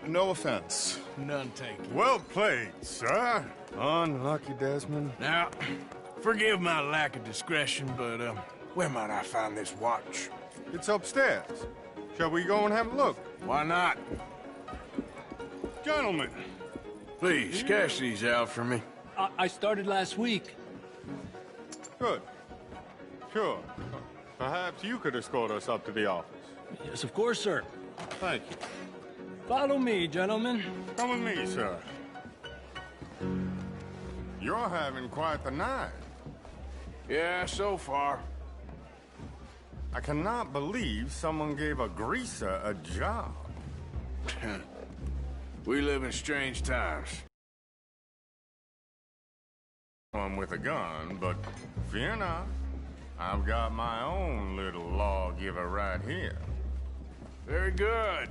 No offense. None taken. Well played, sir. Unlucky, Desmond. Now, forgive my lack of discretion, but, where might I find this watch? It's upstairs. Shall we go and have a look? Why not? Gentlemen. Please, cash these out for me. I started last week. Good. Sure. Perhaps you could escort us up to the office. Yes, of course, sir. Thank you. Follow me, gentlemen. Come with me, sir. You're having quite the night. Yeah, so far. I cannot believe someone gave a greaser a job. We live in strange times. One with a gun, but fear not. I've got my own little lawgiver right here. Very good.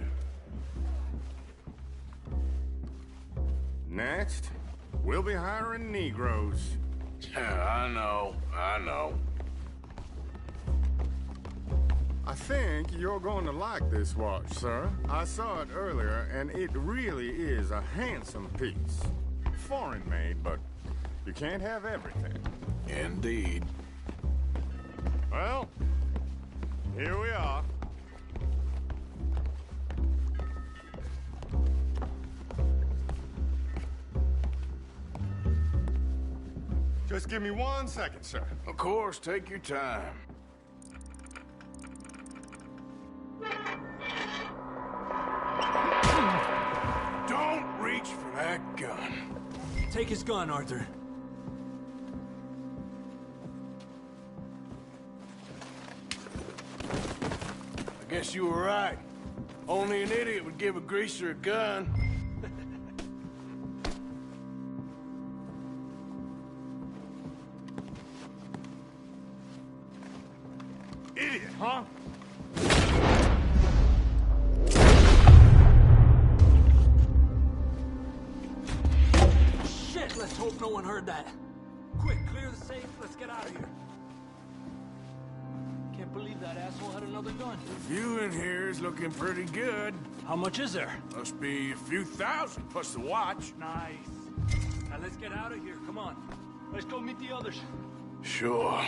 Next, we'll be hiring Negroes. I know. I think you're going to like this watch, sir. I saw it earlier, and it really is a handsome piece. Foreign made, but you can't have everything. Indeed. Well, here we are. Just give me 1 second, sir. Of course, take your time. Don't reach for that gun. Take his gun, Arthur. I guess you were right. Only an idiot would give a greaser a gun. Idiot, huh? Shit, let's hope no one heard that. Quick, clear the safe. Let's get out of here. Can't believe that asshole had another gun. The view in here is looking pretty good. How much is there? Must be a few thousand, plus the watch. Nice. Now let's get out of here. Come on. Let's go meet the others. Sure.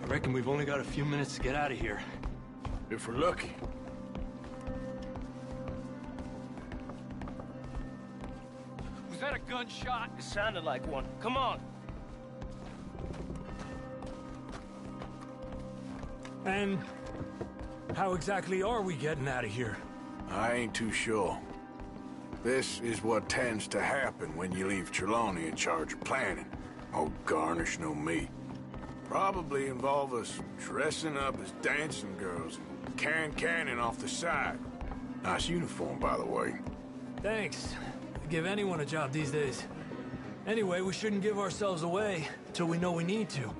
I reckon we've only got a few minutes to get out of here. If we're lucky. Was that a gunshot? It sounded like one. Come on. And how exactly are we getting out of here? I ain't too sure. This is what tends to happen when you leave Trelawney in charge of planning. Oh, garnish no meat. Probably involve us dressing up as dancing girls and canning off the side. Nice uniform, by the way. Thanks. Give anyone a job these days. Anyway, we shouldn't give ourselves away till we know we need to.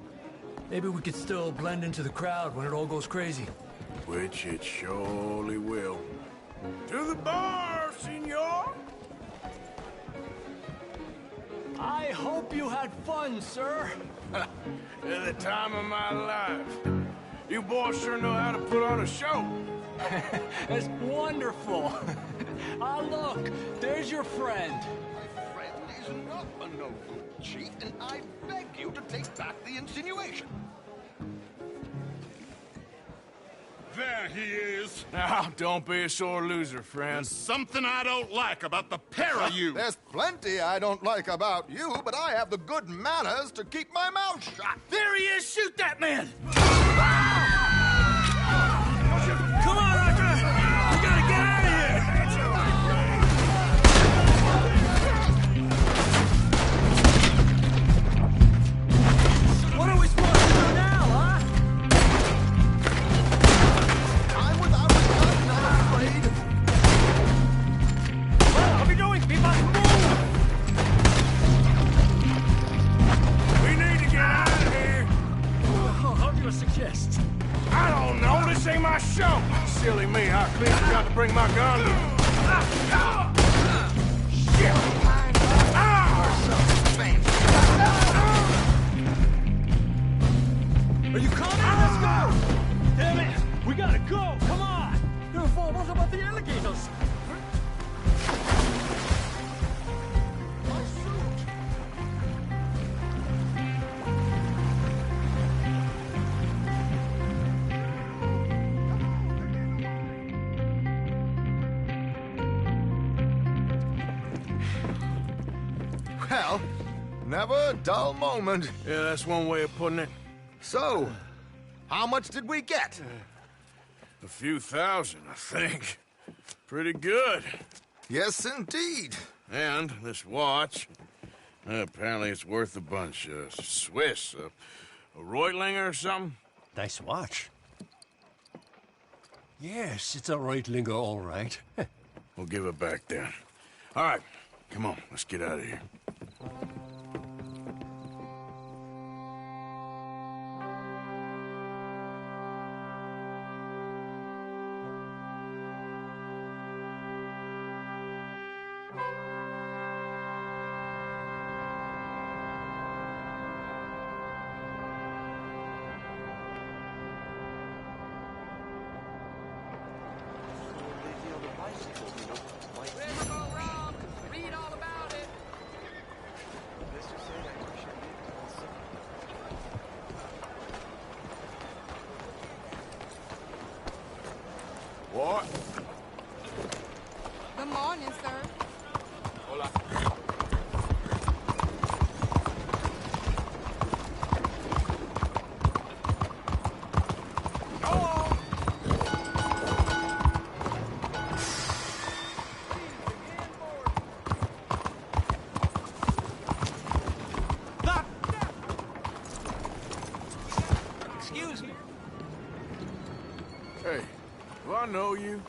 Maybe we could still blend into the crowd when it all goes crazy. Which it surely will. To the bar, senor! I hope you had fun, sir. At the time of my life. You boys sure know how to put on a show. That's wonderful. Ah, look, there's your friend. My friend is not a no-good cheat, and I beg you to take back the insinuation. There he is. Now, don't be a sore loser, friend. There's something I don't like about the pair of you. There's plenty I don't like about you, but I have the good manners to keep my mouth shut. There he is! Shoot that man! Come on, Arthur! We gotta get out of here! What are we supposed to do now, huh? I'm without a gun, not afraid. What are we doing? We must move! We need to get out of here. How do you suggest? I don't know. This ain't my show. Silly me. I clearly got to bring my gun to... Shit! Are you coming? Let's go! Damn it! We gotta go! Come on! What about the alligators? Well, never a dull moment. Yeah, that's one way of putting it. So, how much did we get? A few thousand, I think. Pretty good. Yes, indeed. And this watch, apparently it's worth a bunch. Swiss, a Reutlinger or something? Nice watch. Yes, it's a Reutlinger, all right. We'll give it back then. All right, come on, let's get out of here. Read all about it. What? Good morning, sir. Hola. Excuse me. Hey, do I know you?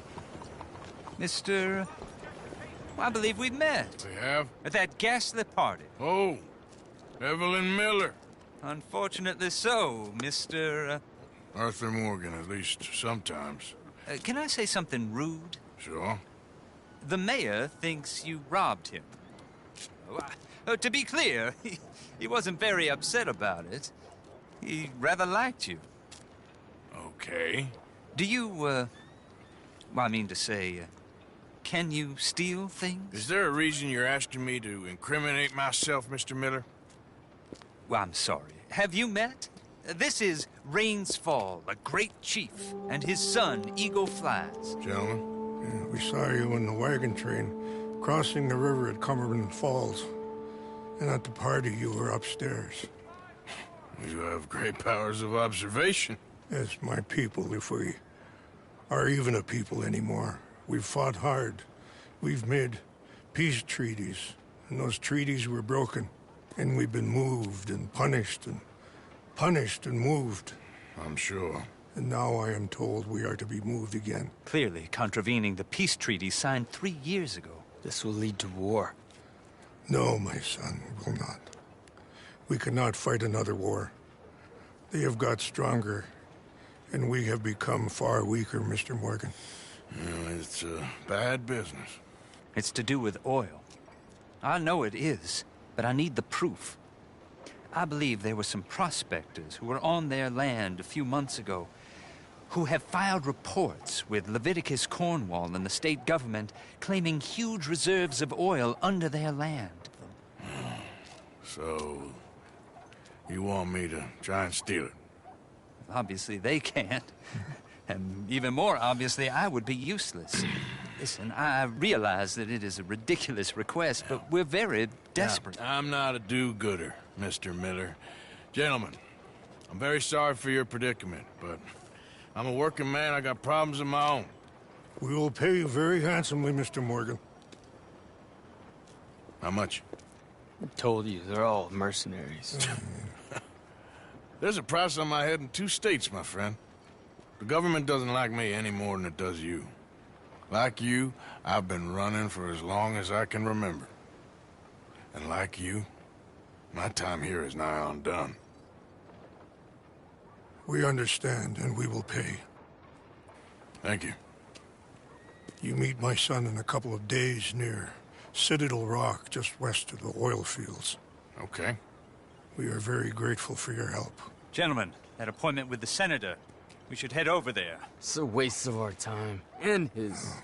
Mr. I believe we've met. We have? At that ghastly party. Oh, Evelyn Miller. Unfortunately so, Mr. Arthur Morgan, at least sometimes. Can I say something rude? Sure. The mayor thinks you robbed him. To be clear, he wasn't very upset about it. He rather liked you. Okay. Do you, well, I mean to say, can you steal things? Is there a reason you're asking me to incriminate myself, Mr. Miller? Well, I'm sorry. Have you met? This is Rains Fall, a great chief, and his son, Eagle Flies. Gentlemen? Yeah, we saw you in the wagon train, crossing the river at Cumberland Falls. And at the party, you were upstairs. You have great powers of observation. Yes, my people, if we are even a people anymore. We've fought hard. We've made peace treaties, and those treaties were broken. And we've been moved and punished and moved. I'm sure. And now I am told we are to be moved again. Clearly contravening the peace treaty signed 3 years ago. This will lead to war. No, my son, it will not. We cannot fight another war. They have got stronger, and we have become far weaker, Mr. Morgan. It's a bad business. It's to do with oil. I know it is, but I need the proof. I believe there were some prospectors who were on their land a few months ago who have filed reports with Leviticus Cornwall and the state government claiming huge reserves of oil under their land. So, you want me to try and steal it? Obviously they can't. And even more obviously, I would be useless. Listen, I realize that it is a ridiculous request, but we're very desperate. Now, I'm not a do-gooder, Mr. Miller. Gentlemen, I'm very sorry for your predicament, but I'm a working man. I got problems of my own. We will pay you very handsomely, Mr. Morgan. How much? I told you, they're all mercenaries. There's a price on my head in 2 states, my friend. The government doesn't like me any more than it does you. Like you, I've been running for as long as I can remember. And like you, my time here is nigh on done. We understand, and we will pay. Thank you. You meet my son in a couple of days near Citadel Rock, just west of the oil fields. Okay. We are very grateful for your help. Gentlemen, that appointment with the senator. We should head over there. It's a waste of our time. And his.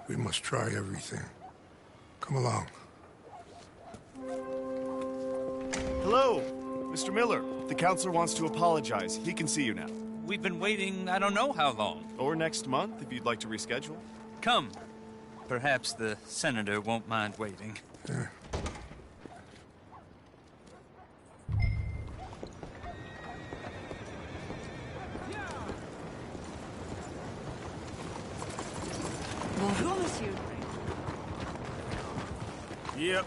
We must try everything. Come along. Hello, Mr. Miller. The counselor wants to apologize. He can see you now. We've been waiting I don't know how long. Or next month, if you'd like to reschedule. Come. Perhaps the senator won't mind waiting. Yeah. Bonjour, monsieur. Yep.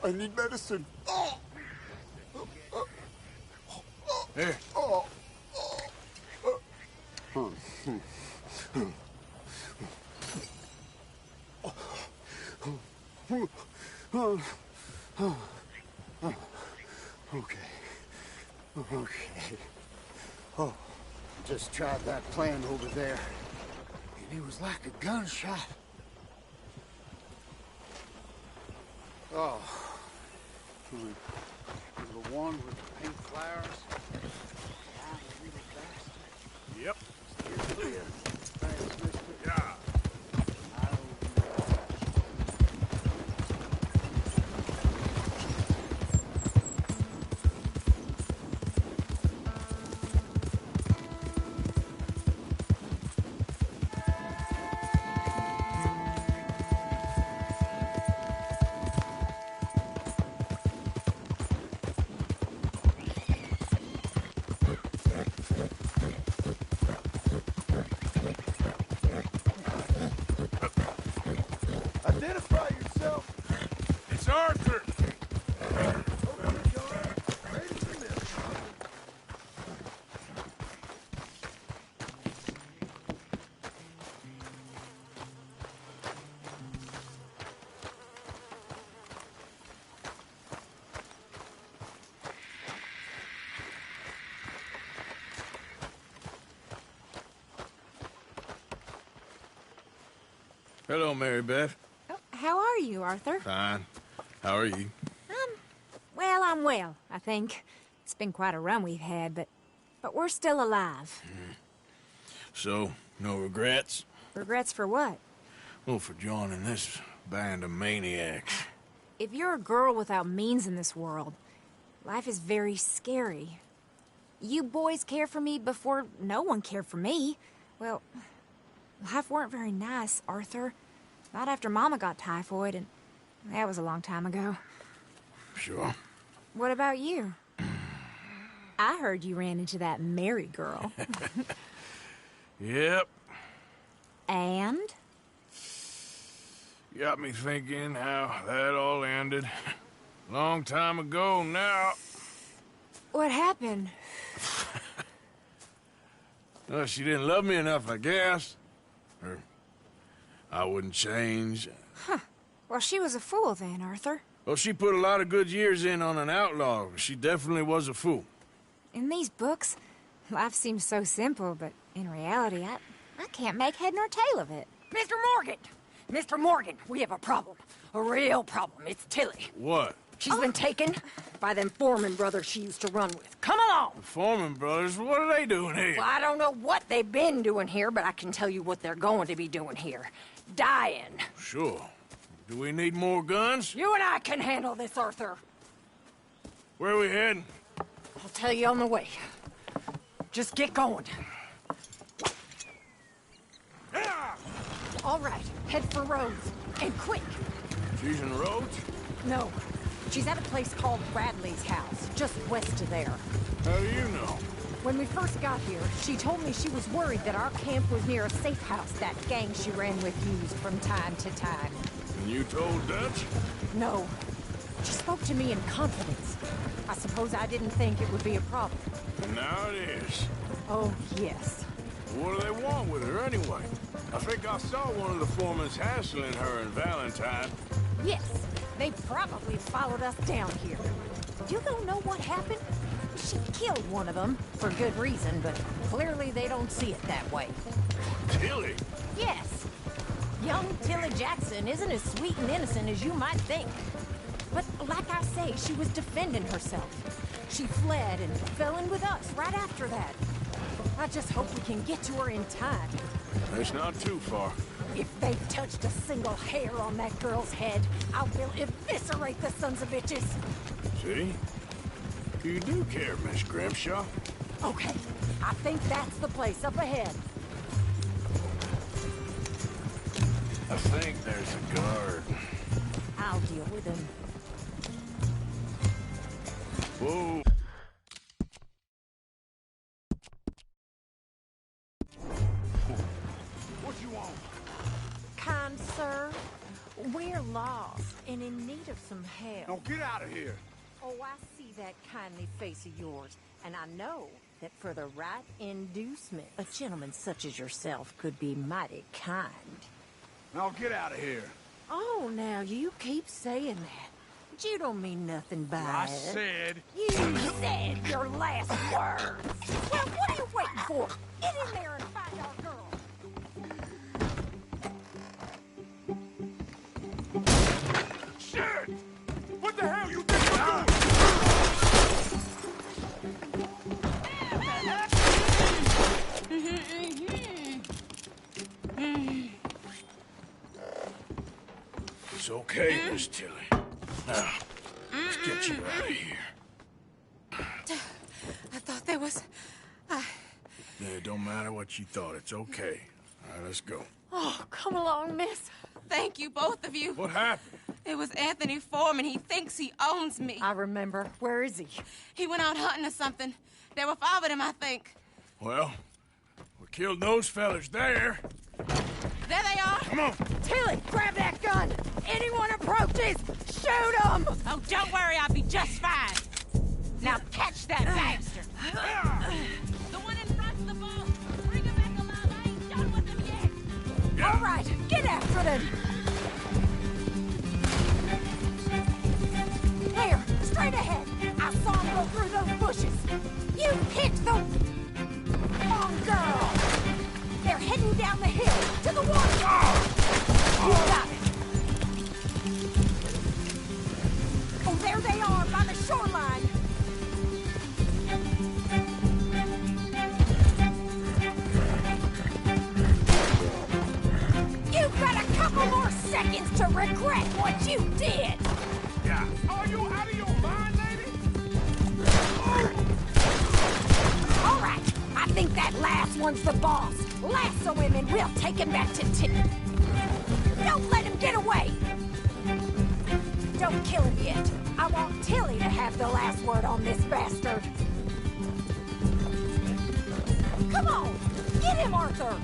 I need medicine. Here. Okay. Oh, just tried that plan over there. And it was like a gunshot. Oh. The one with the pink flowers. Yep. Thanks, mister. Yeah. Identify yourself. It's Arthur. Hello, Mary Beth. Oh, how are you, Arthur? Fine. How are you? Well, I'm well, I think. It's been quite a run we've had, but we're still alive. So, no regrets? Regrets for what? Well, for joining this band of maniacs. If you're a girl without means in this world, life is very scary. You boys cared for me before no one cared for me. Well, life weren't very nice, Arthur. Not after Mama got typhoid, and that was a long time ago. Sure. What about you? I heard you ran into that Mary girl. Yep. And? Got me thinking how that all ended. Long time ago now. What happened? Well, she didn't love me enough, I guess. Or I wouldn't change. Huh. Well, she was a fool then, Arthur. Well, she put a lot of good years in on an outlaw. She definitely was a fool. In these books, life seems so simple, but in reality, I can't make head nor tail of it. Mr. Morgan! Mr. Morgan, we have a problem. A real problem. It's Tilly. What? She's been taken by them Foreman brothers she used to run with. Come along! The Foreman brothers? What are they doing here? Well, I don't know what they've been doing here, but I can tell you what they're going to be doing here. Dying. Sure. Do we need more guns? You and I can handle this, Arthur. Where are we heading? I'll tell you on the way. Just get going. All right, head for Rhodes, and quick. She's in Rhodes? No, she's at a place called Bradley's house, just west of there. How do you know? When we first got here, she told me she was worried that our camp was near a safe house that gang she ran with used from time to time. And you told Dutch? No. She spoke to me in confidence. I suppose I didn't think it would be a problem. Now it is. Oh, yes. What do they want with her anyway? I think I saw one of the foremans hassling her and Valentine. Yes, they probably followed us down here. You don't know what happened? She killed one of them, for good reason, but clearly they don't see it that way. Tilly? Yes. Young Tilly Jackson isn't as sweet and innocent as you might think. But like I say, she was defending herself. She fled and fell in with us right after that. I just hope we can get to her in time. It's not too far. If they've touched a single hair on that girl's head, I will eviscerate the sons of bitches. See? You do care, Miss Grimshaw. Okay, I think that's the place up ahead. I think there's a guard. I'll deal with him. Whoa. What you want? Kind sir, we're lost and in need of some help. Now get out of here. Oh, I see that kindly face of yours, and I know that for the right inducement, a gentleman such as yourself could be mighty kind. Now get out of here. Oh, now you keep saying that. But you don't mean nothing by I it. said... You said your last words. Well, what are you waiting for? Get in there and find our girl. Shit! What the hell you think you're doing? It's okay, Miss Tilly. Now, let's get you out of here. I thought there was... Yeah, it don't matter what you thought. It's okay. All right, let's go. Oh, come along, miss. Thank you, both of you. What happened? It was Anthony Foreman. He thinks he owns me. I remember. Where is he? He went out hunting or something. There were 5 of them, I think. Well, we killed those fellas there. There they are. Come on. Tilly, grab that gun. Anyone approaches, shoot them. Oh, don't worry. I'll be just fine. Now catch that bastard. The one in front's the boat. Bring him back alive. I ain't done with him yet. Yeah. All right, get after them. There, straight ahead. I saw him go through those bushes. You picked the wrong girl. They're heading down the hill to the water. regret what you did! Yeah. Are you out of your mind, lady? All right, I think that last one's the boss. Lasso him and we'll take him back to Tilly. Don't let him get away! Don't kill him yet. I want Tilly to have the last word on this bastard. Come on! Get him, Arthur!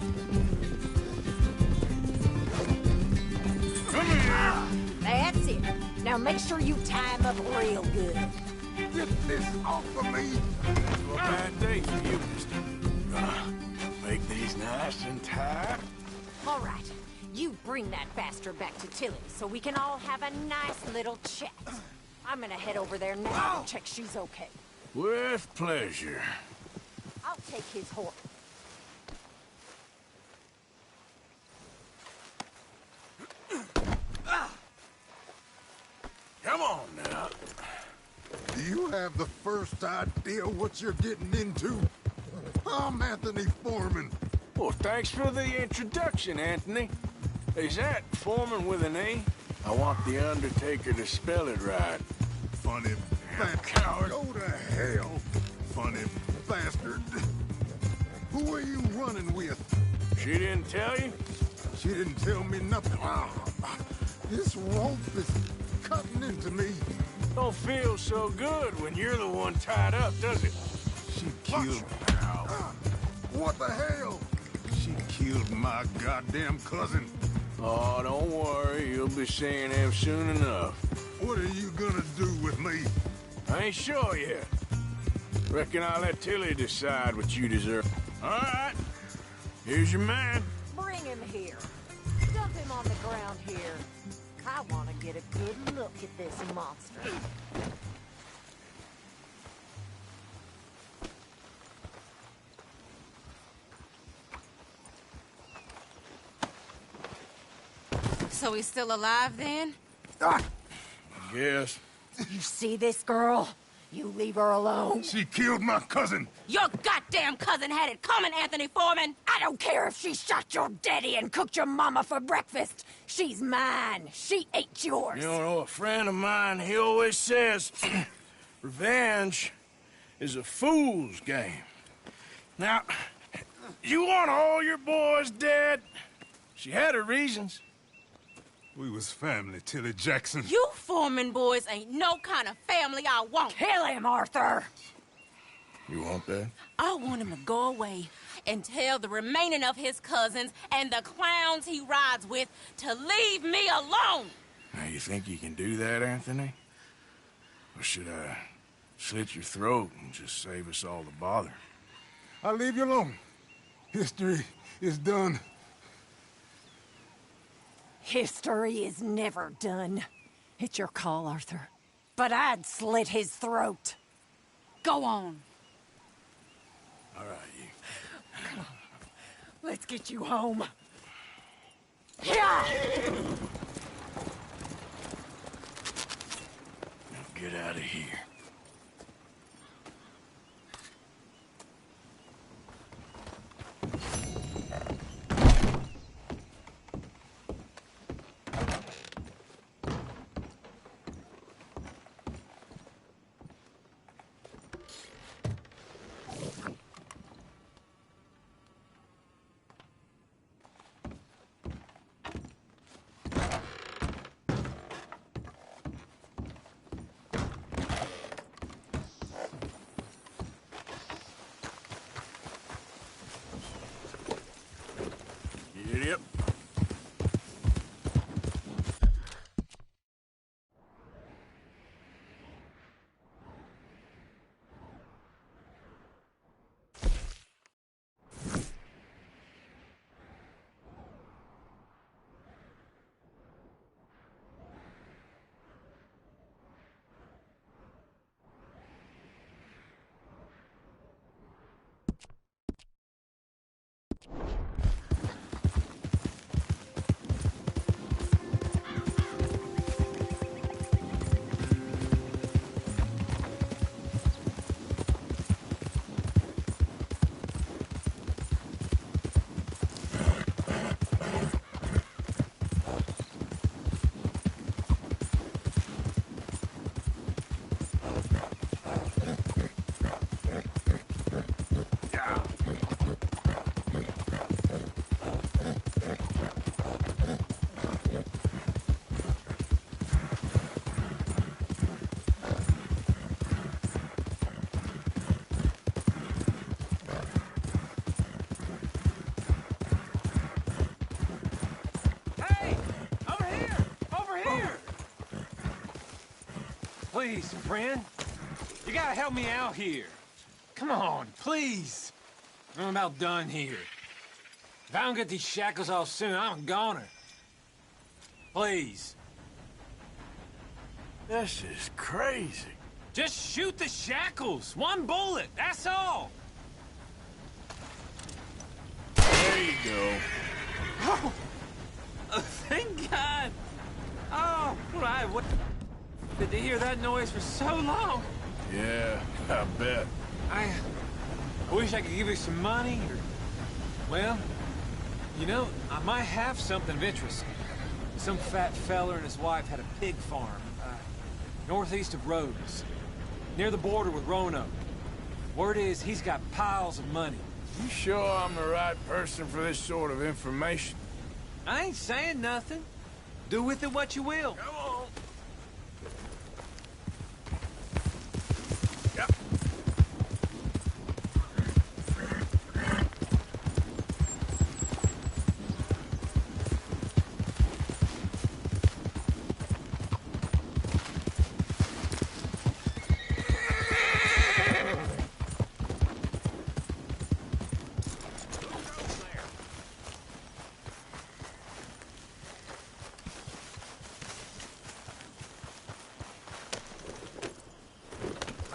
Come here! That's it. Now make sure you tie him up real good. Get this off of me! It's a bad day for you, mister. Gonna make these nice and tight. All right. You bring that bastard back to Tilly so we can all have a nice little chat. I'm gonna head over there now and check she's okay. With pleasure. I'll take his horse. Come on now. Do you have the first idea what you're getting into? I'm Anthony Foreman. Well, thanks for the introduction, Anthony. Is that Foreman with an A? I want the Undertaker to spell it right. Funny bastard. Coward. Go to hell, funny bastard. Who are you running with? She didn't tell you? She didn't tell me nothing. This rope is cutting into me. Don't feel so good when you're the one tied up, does it? She killed... What the hell? She killed my goddamn cousin. Oh, don't worry. You'll be seeing him soon enough. What are you gonna do with me? I ain't sure yet. Reckon I'll let Tilly decide what you deserve. All right. Here's your man. Bring him here. Dump him on the ground here. I want to get a good look at this monster. So he's still alive then? I guess. You see this girl? You leave her alone. She killed my cousin. Your goddamn cousin had it coming, Anthony Foreman! I don't care if she shot your daddy and cooked your mama for breakfast. She's mine. She ate yours. You know, a friend of mine, he always says, revenge is a fool's game. Now, you want all your boys dead? She had her reasons. We was family, Tilly Jackson. You Foreman boys ain't no kind of family I want. Kill him, Arthur! You want that? I want him to go away and tell the remaining of his cousins and the clowns he rides with to leave me alone. Now, you think you can do that, Anthony? Or should I slit your throat and just save us all the bother? I'll leave you alone. History is done. History is never done. It's your call, Arthur. But I'd slit his throat. Go on. All right, you. Come on. Let's get you home. Yeah! Now get out of here. Yep. Please, friend. You gotta help me out here. Come on, please. I'm about done here. If I don't get these shackles off soon, I'm a goner. Please. This is crazy. Just shoot the shackles. One bullet, that's all. There you go. Oh, thank God. Oh, right. What? Did you hear that noise for so long? Yeah, I bet. I wish I could give you some money, or... Well, you know, I might have something of interest. Some fat feller and his wife had a pig farm, northeast of Rhodes, near the border with Roanoke. Word is, he's got piles of money. You sure I'm the right person for this sort of information? I ain't saying nothing. Do with it what you will. Come on.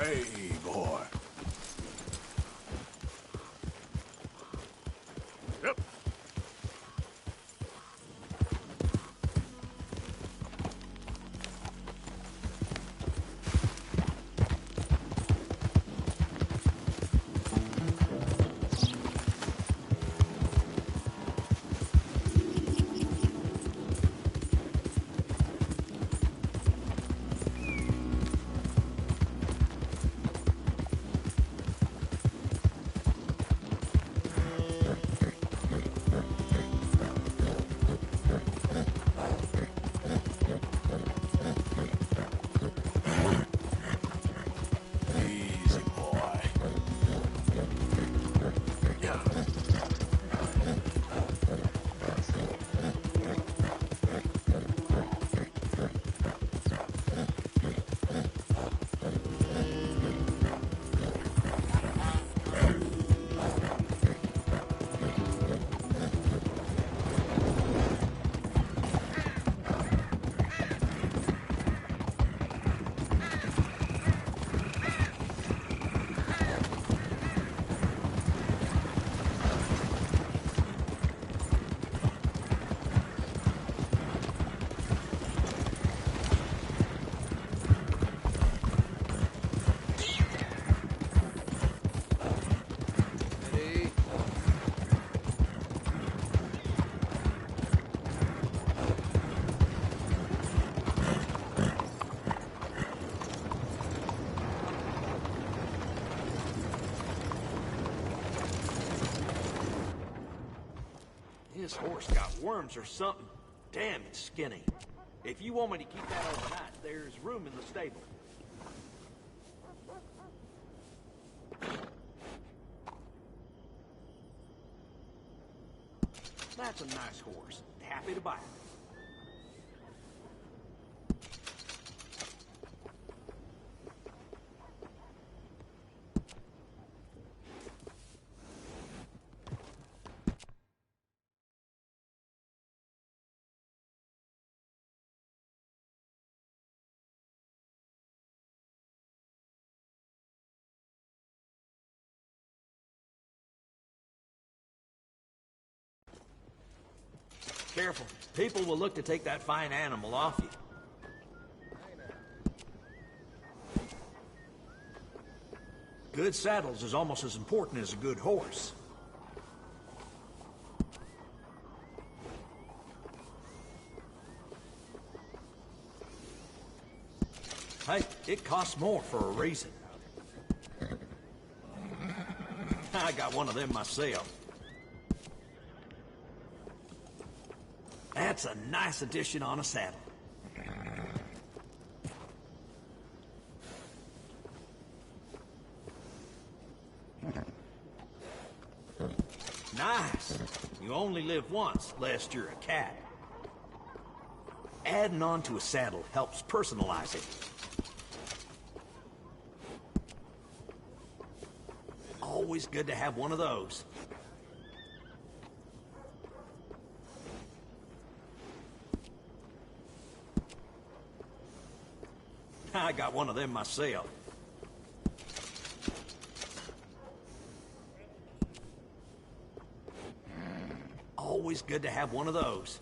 Hey, boy. Yep. This horse got worms or something. Damn, it's skinny. If you want me to keep that overnight, there's room in the stable. That's a nice horse. Happy to buy it. Careful. People will look to take that fine animal off you. Good saddles is almost as important as a good horse. Hey, it costs more for a reason. I got one of them myself. That's a nice addition on a saddle. Nice. You only live once, lest you're a cat. Adding on to a saddle helps personalize it. Always good to have one of those. I got one of them myself. Always good to have one of those.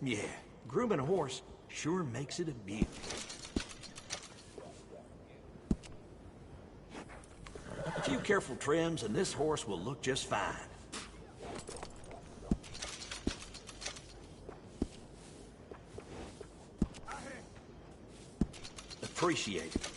Yeah, grooming a horse sure makes it a beauty. A few careful trims and this horse will look just fine. Appreciate it.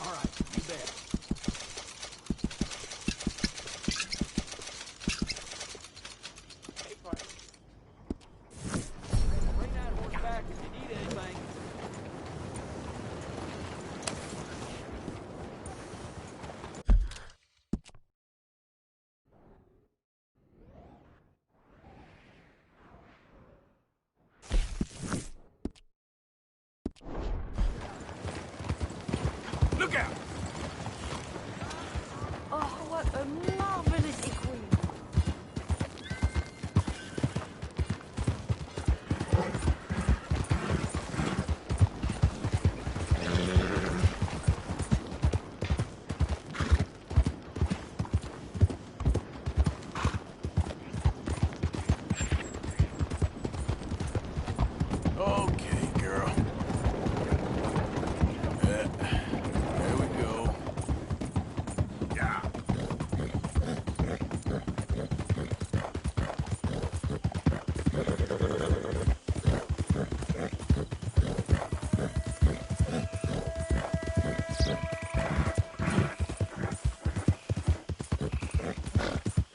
All right, you bet. Hey, partner. Bring that horse back if you need anything. Look out! Oh, what a marvelous equine. Okay, girl. There we go. Yeah.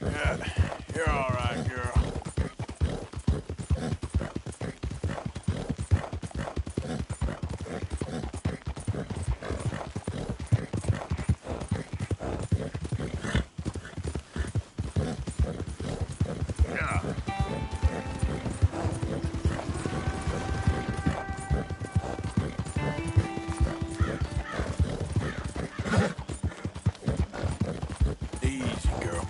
Yeah, you're all right, girl. Yeah. Easy, girl.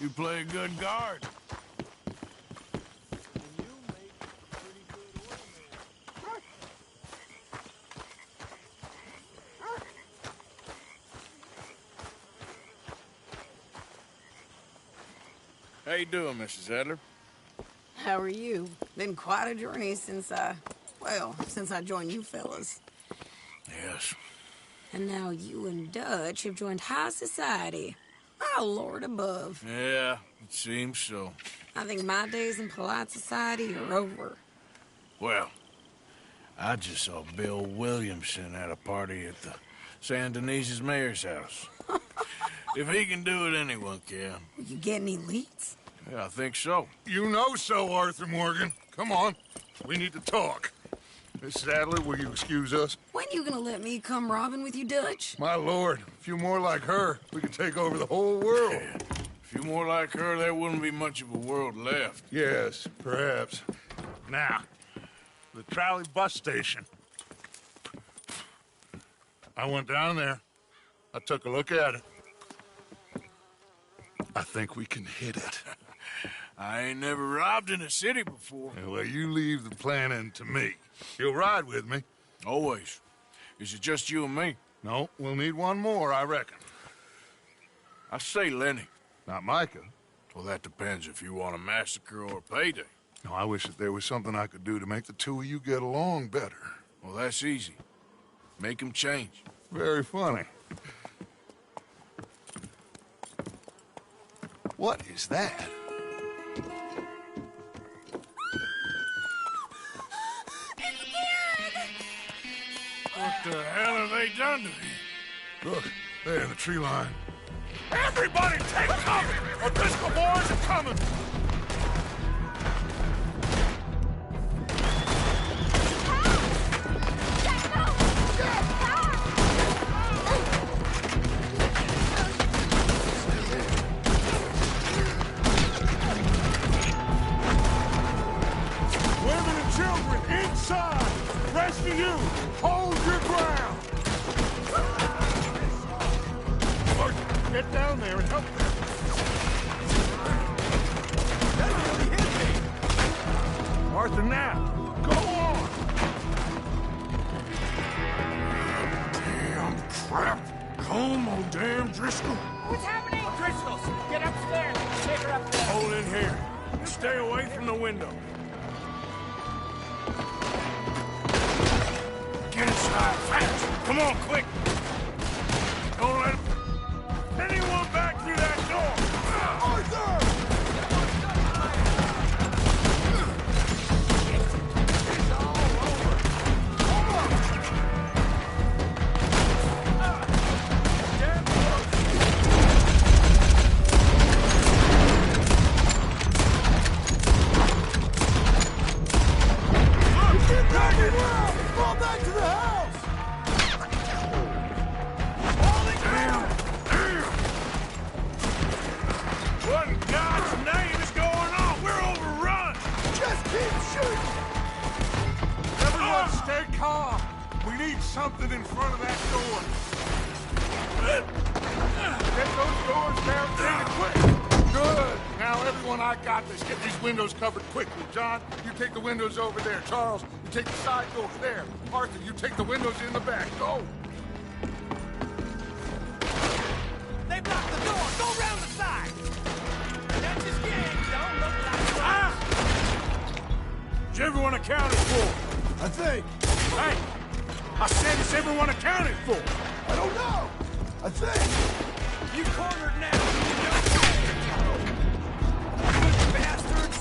You play a good guard. How you doing, Mrs. Adler? How are you? Been quite a journey since I joined you fellas. Yes. And now you and Dutch have joined high society. My lord above. Yeah, it seems so. I think my days in polite society are over. Well, I just saw Bill Williamson at a party at the San Denise's mayor's house. If he can do it, anyone can. Will you get any leads? Yeah, I think so. You know so, Arthur Morgan. Come on. We need to talk. Mrs. Adler, will you excuse us? When you gonna let me come robbing with you, Dutch? My lord, a few more like her, we could take over the whole world. Yeah. A few more like her, there wouldn't be much of a world left. Yes, perhaps. Now, the trolley bus station. I went down there. I took a look at it. I think we can hit it. I ain't never robbed in a city before. Yeah, well, you leave the planning to me. You'll ride with me? Always. Is it just you and me? No, we'll need one more, I reckon. I say Lenny. Not Micah. Well, that depends if you want a massacre or a payday. No, I wish that there was something I could do to make the two of you get along better. Well, that's easy. Make them change. Very funny. What is that? the hell have they done to me? Look, there in the tree line. Everybody take cover! O'Driscoll boys are coming! Women and children inside! Rest of you, hold your ground! Get down there and help them. That really hit me. Arthur, now, go on. Damn crap. Come on, damn Driscoll. What's happening? Driscoll, get upstairs. Take her up there. Hold in here. Stay away from the window. Get inside, fast. Come on, quick. Don't let anyone back through that door! Arthur! It's all over. Come on! Damn Look! Get back in now! Fall back to the house! What in God's name is going on? We're overrun! Just keep shooting! Everyone stay calm. We need something in front of that door. Get those doors barricaded quick. Good. Now, everyone, I got this. Get these windows covered quickly. John, you take the windows over there. Charles, you take the side doors there. Arthur, you take the windows in the back. Go. They blocked the door. Go round the side. That's his gang. Don't look like Is everyone accounted for? I think. Hey! I said, is everyone accounted for? I don't know. I think. You cornered now. You bastards.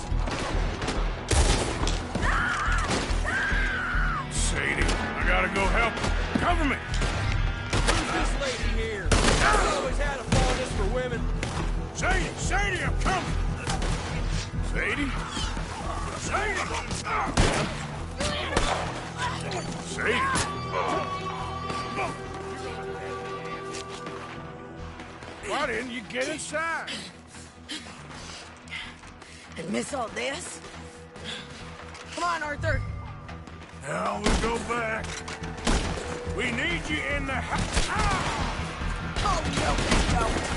Sadie, I gotta go help her. Cover me! Who's this lady here? I've always had a fondness for women. Sadie! Sadie, I'm coming! Sadie? Sadie! Sadie! Why didn't you get inside? And miss all this? Come on, Arthur. Now we go back. We need you in the house. Oh, no, we don't.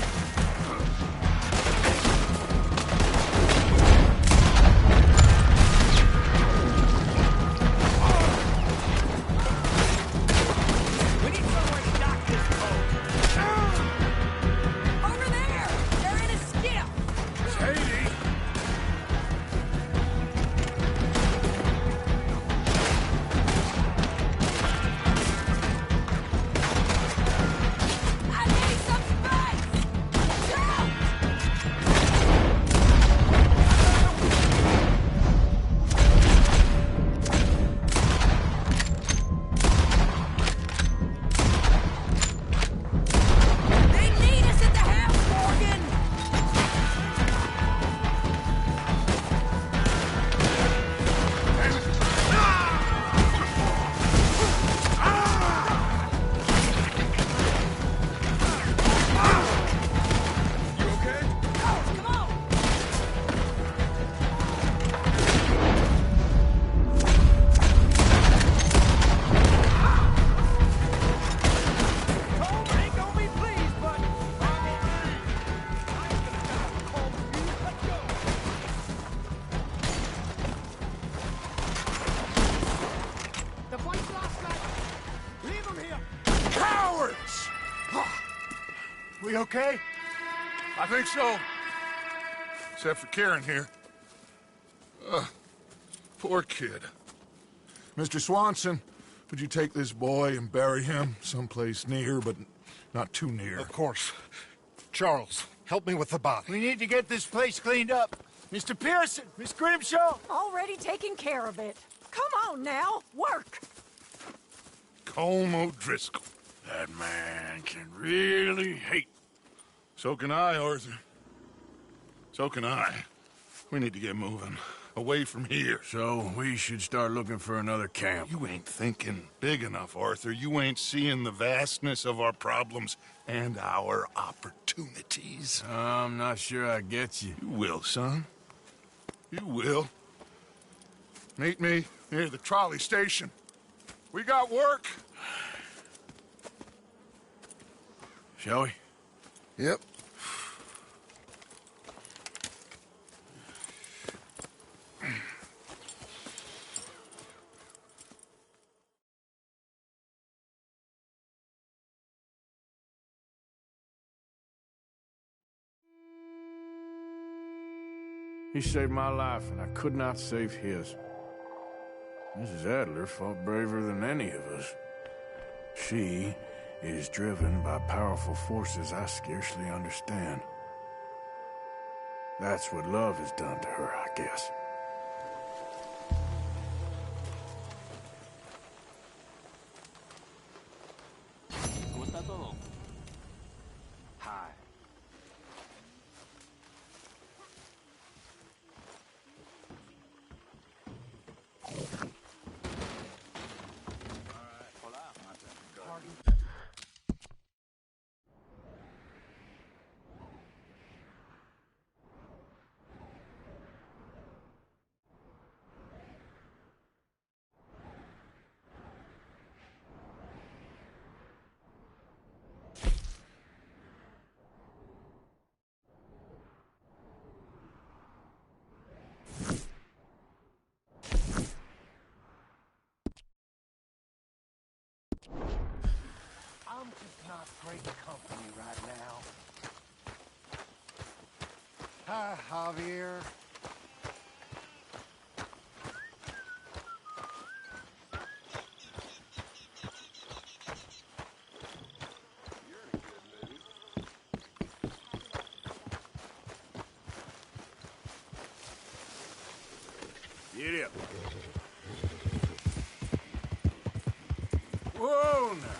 We okay? I think so. Except for Karen here. Poor kid. Mr. Swanson, would you take this boy and bury him someplace near, but not too near? Of course. Charles, help me with the body. We need to get this place cleaned up. Mr. Pearson, Miss Grimshaw. Already taking care of it. Come on now, work. Colm O'Driscoll. That man can really hate. So can I, Arthur. So can I. We need to get moving. Away from here. So we should start looking for another camp. You ain't thinking big enough, Arthur. You ain't seeing the vastness of our problems and our opportunities. I'm not sure I get you. You will, son. You will. Meet me near the trolley station. We got work. Shall we? Yep. He saved my life, and I could not save his. Mrs. Adler fought braver than any of us. She is driven by powerful forces I scarcely understand. That's what love has done to her, I guess. ¿Cómo está todo? Hi. I'm just not great company right now. Hi, Javier. Get up. Whoa, now.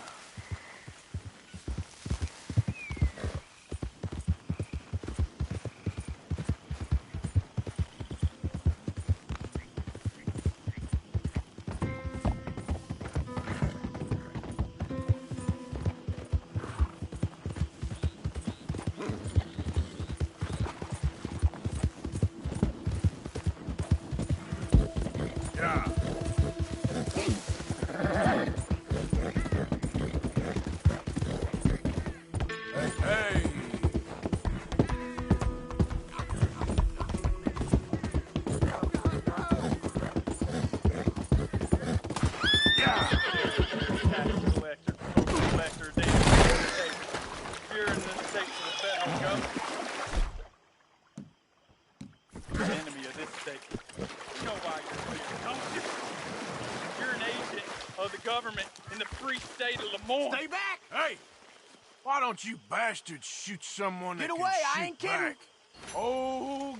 Stay back! Hey! Why don't you bastards shoot someone that Get can away, shoot I ain't kidding. back? Oh...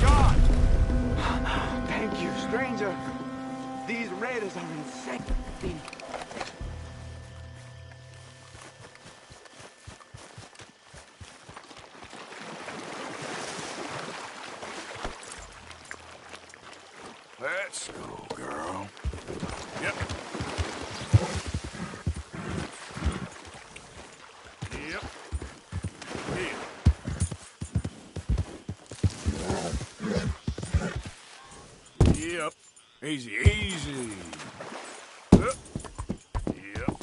God! Thank you, stranger. These raiders are insane. Let's go, girl. Yep. Yep. Here. Yep. Easy, easy. Yep. Yep.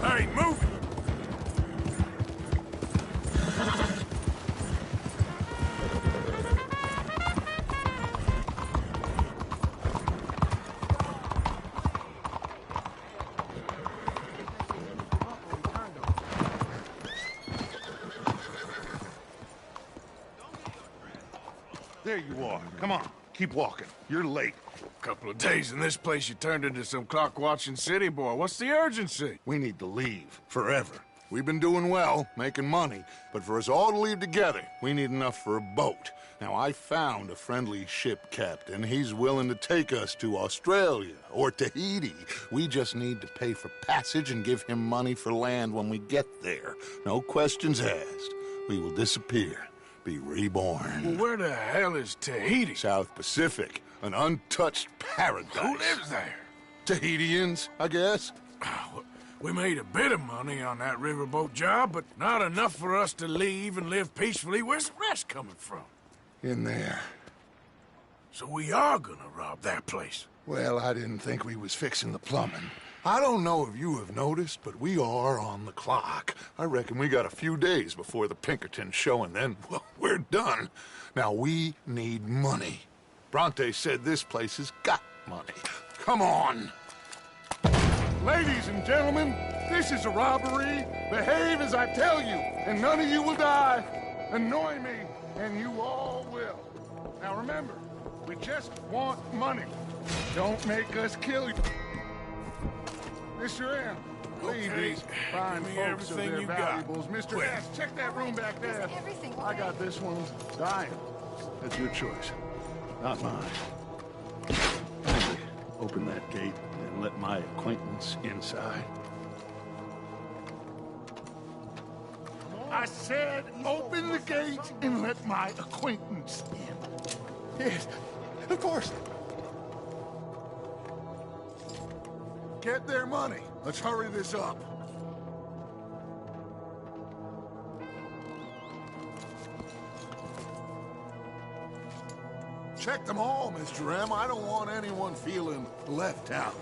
Hey, move it! There you are. Come on, keep walking. You're late. Couple of days in this place, you turned into some clock-watching city boy. What's the urgency? We need to leave. Forever. We've been doing well, making money, but for us all to leave together, we need enough for a boat. Now, I found a friendly ship captain. He's willing to take us to Australia or Tahiti. We just need to pay for passage and give him money for land when we get there. No questions asked. We will disappear, be reborn. Well, where the hell is Tahiti? South Pacific, an untouched paradise. Who lives there? Tahitians, I guess. We made a bit of money on that riverboat job, but not enough for us to leave and live peacefully. Where's the rest coming from? In there. So we are gonna rob that place. Well, I didn't think we was fixing the plumbing. I don't know if you have noticed, but we are on the clock. I reckon we got a few days before the Pinkerton show, and then, well, we're done. Now, we need money. Bronte said this place has got money. Come on. Ladies and gentlemen, this is a robbery. Behave as I tell you, and none of you will die. Annoy me, and you all will. Now remember, we just want money. Don't make us kill you. Mr. M, leave these fine folks of their valuables. Mr. S, check that room back there. I got this one dying. That's your choice, not mine. Open that gate and let my acquaintance inside. I said open the gate and let my acquaintance in. Yes, of course. Get their money. Let's hurry this up. Check them all, Mr. M. I don't want anyone feeling left out.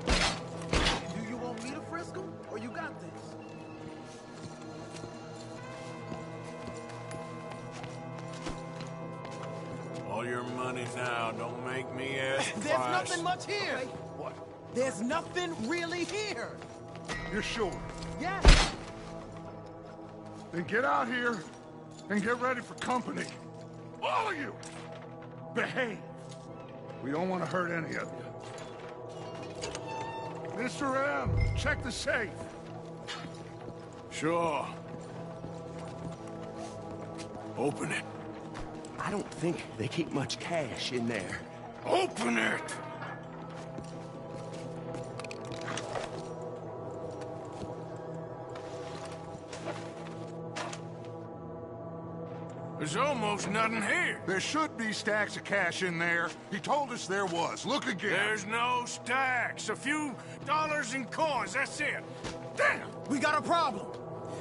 Do you want me to frisk them, or you got this? All your money now. Don't make me ask There's twice. nothing much here. What? There's nothing really here. You're sure? Yeah. Then get out here and get ready for company. All of you! Behave. We don't want to hurt any of you. Mr. M, check the safe. Sure. Open it. I don't think they keep much cash in there. Open it! There's almost nothing here. There should be stacks of cash in there. He told us there was. Look again. There's no stacks. A few dollars in coins, that's it. Damn! We got a problem.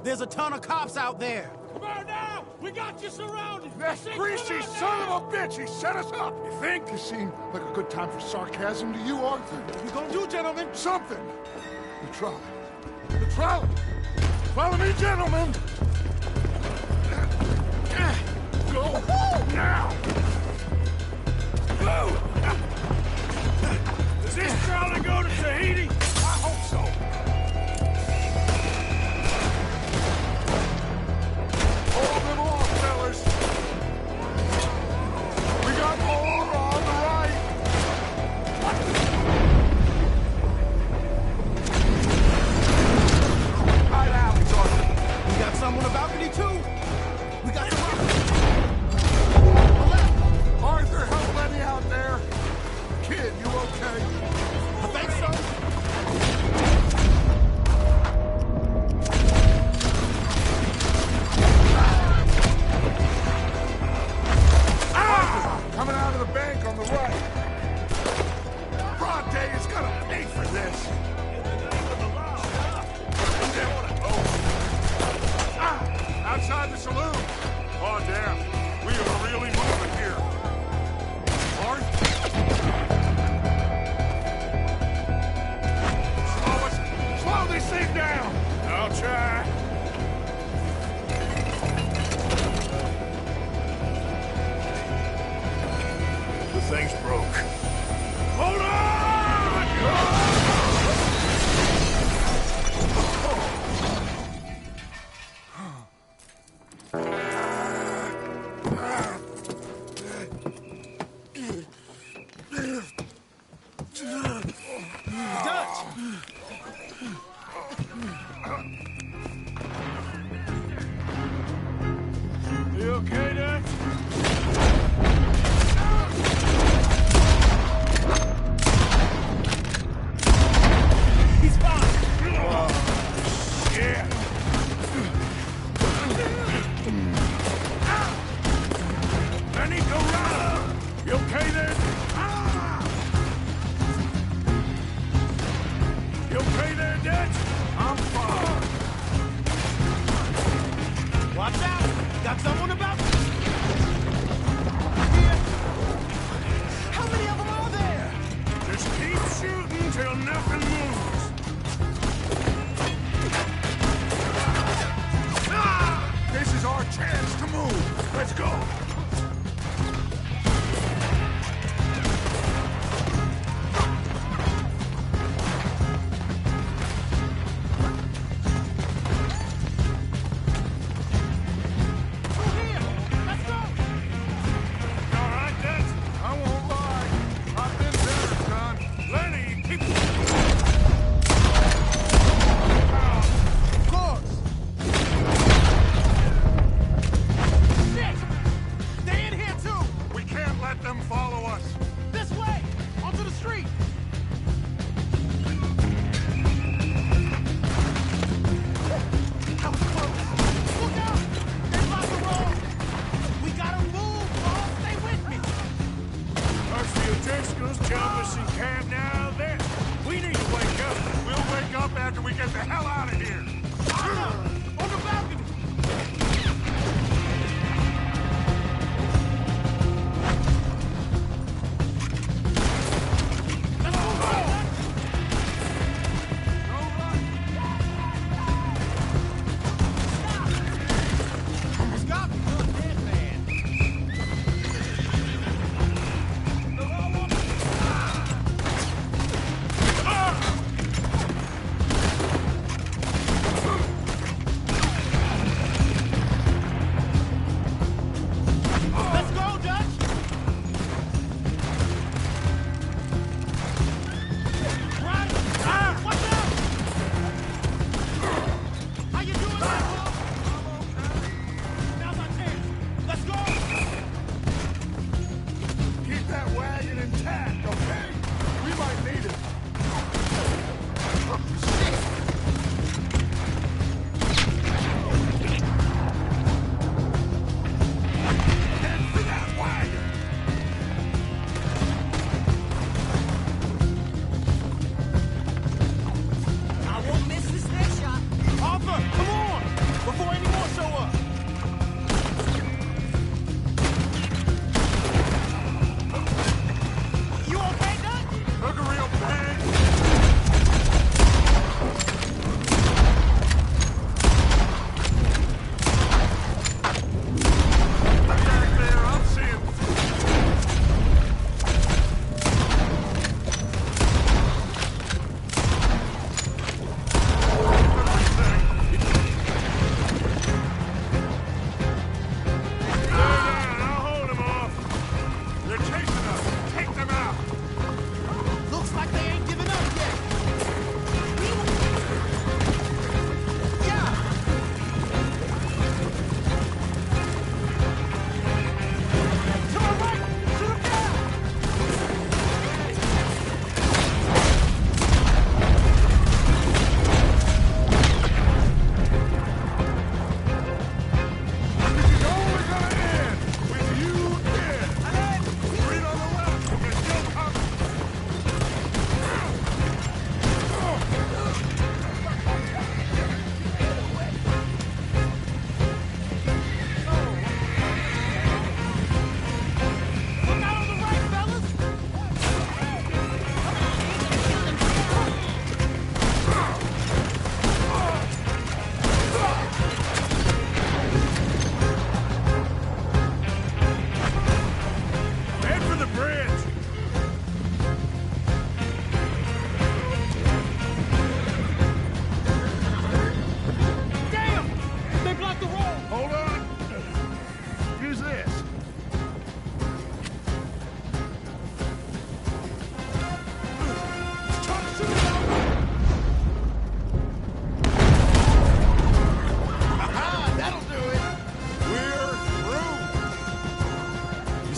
There's a ton of cops out there. Come on now! We got you surrounded! That greasy son of a bitch! He set us up! You think? This seemed like a good time for sarcasm to you, Arthur. What we gonna do, gentlemen? Something! The trolley. The trolley! Follow me, gentlemen! Go now! Go! Does this trolley go to Tahiti? I hope so. Hold them off, fellas. We got more on the right. Hide alleys, Arthur. We got someone You okay, Dutch? He's fine! Oh, shit!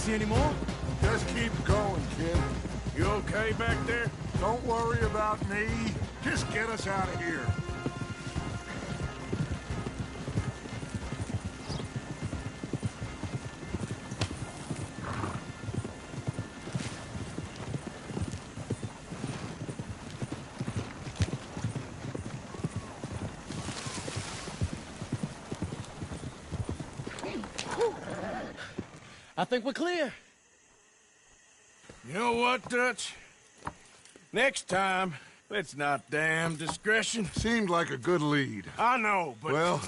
see any more? Just keep going, kid. You okay back there? Don't worry about me. Just get us out of here. I think we're clear. You know what, Dutch? Next time, let's not damn discretion. Seemed like a good lead. I know, but... Well,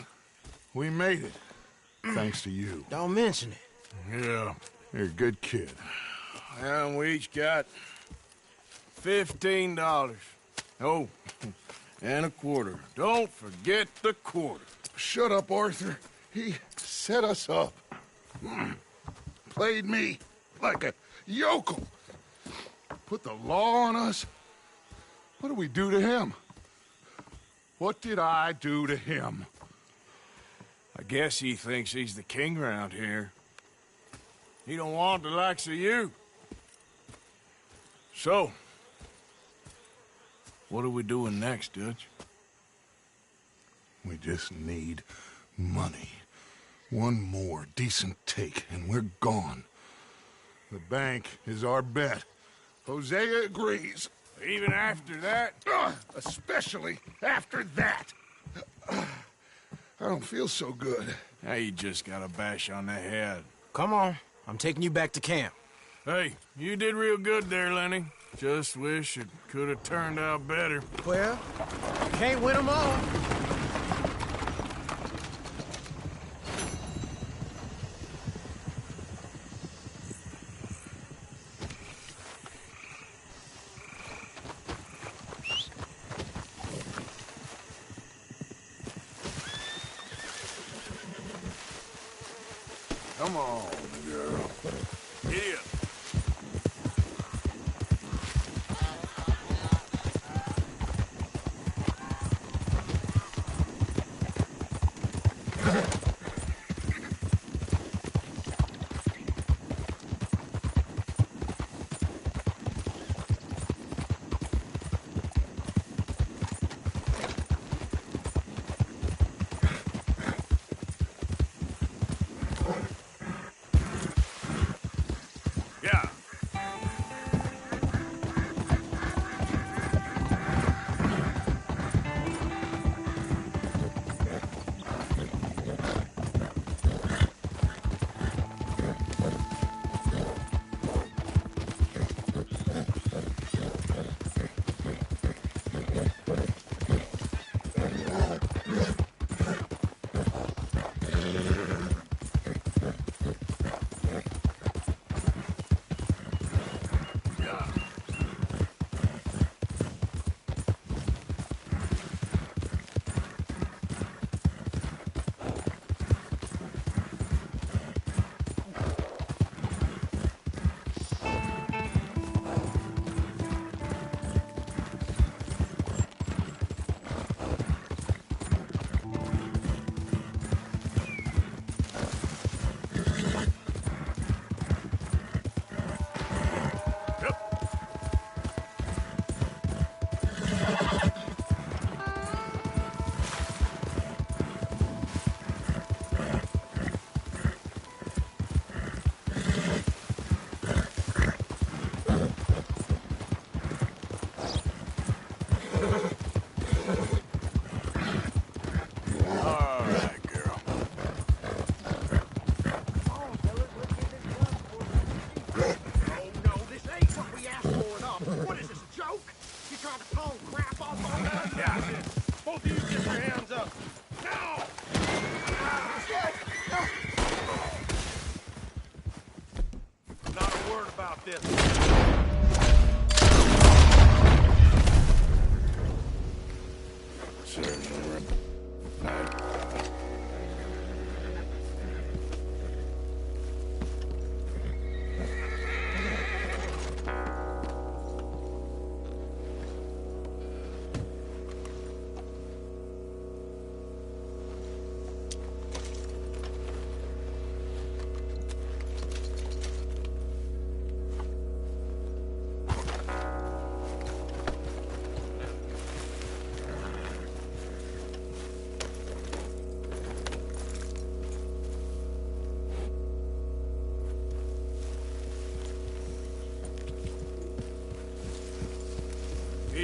we made it. Thanks to you. Don't mention it. Yeah. You're a good kid. And we each got $15. Oh, and a quarter. Don't forget the quarter. Shut up, Arthur. He set us up. Played me like a yokel. Put the law on us. What did we do to him? What did I do to him? I guess he thinks he's the king around here. He don't want the likes of you. So, what are we doing next, Dutch? We just need money. One more decent take, and we're gone. The bank is our bet. Hosea agrees. Even after that? Especially after that. I don't feel so good. Now you just got a bash on the head. Come on. I'm taking you back to camp. Hey, you did real good there, Lenny. Just wish it could have turned out better. Well, you can't win them all. Come on, girl. Giddy up.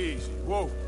Easy. Whoa.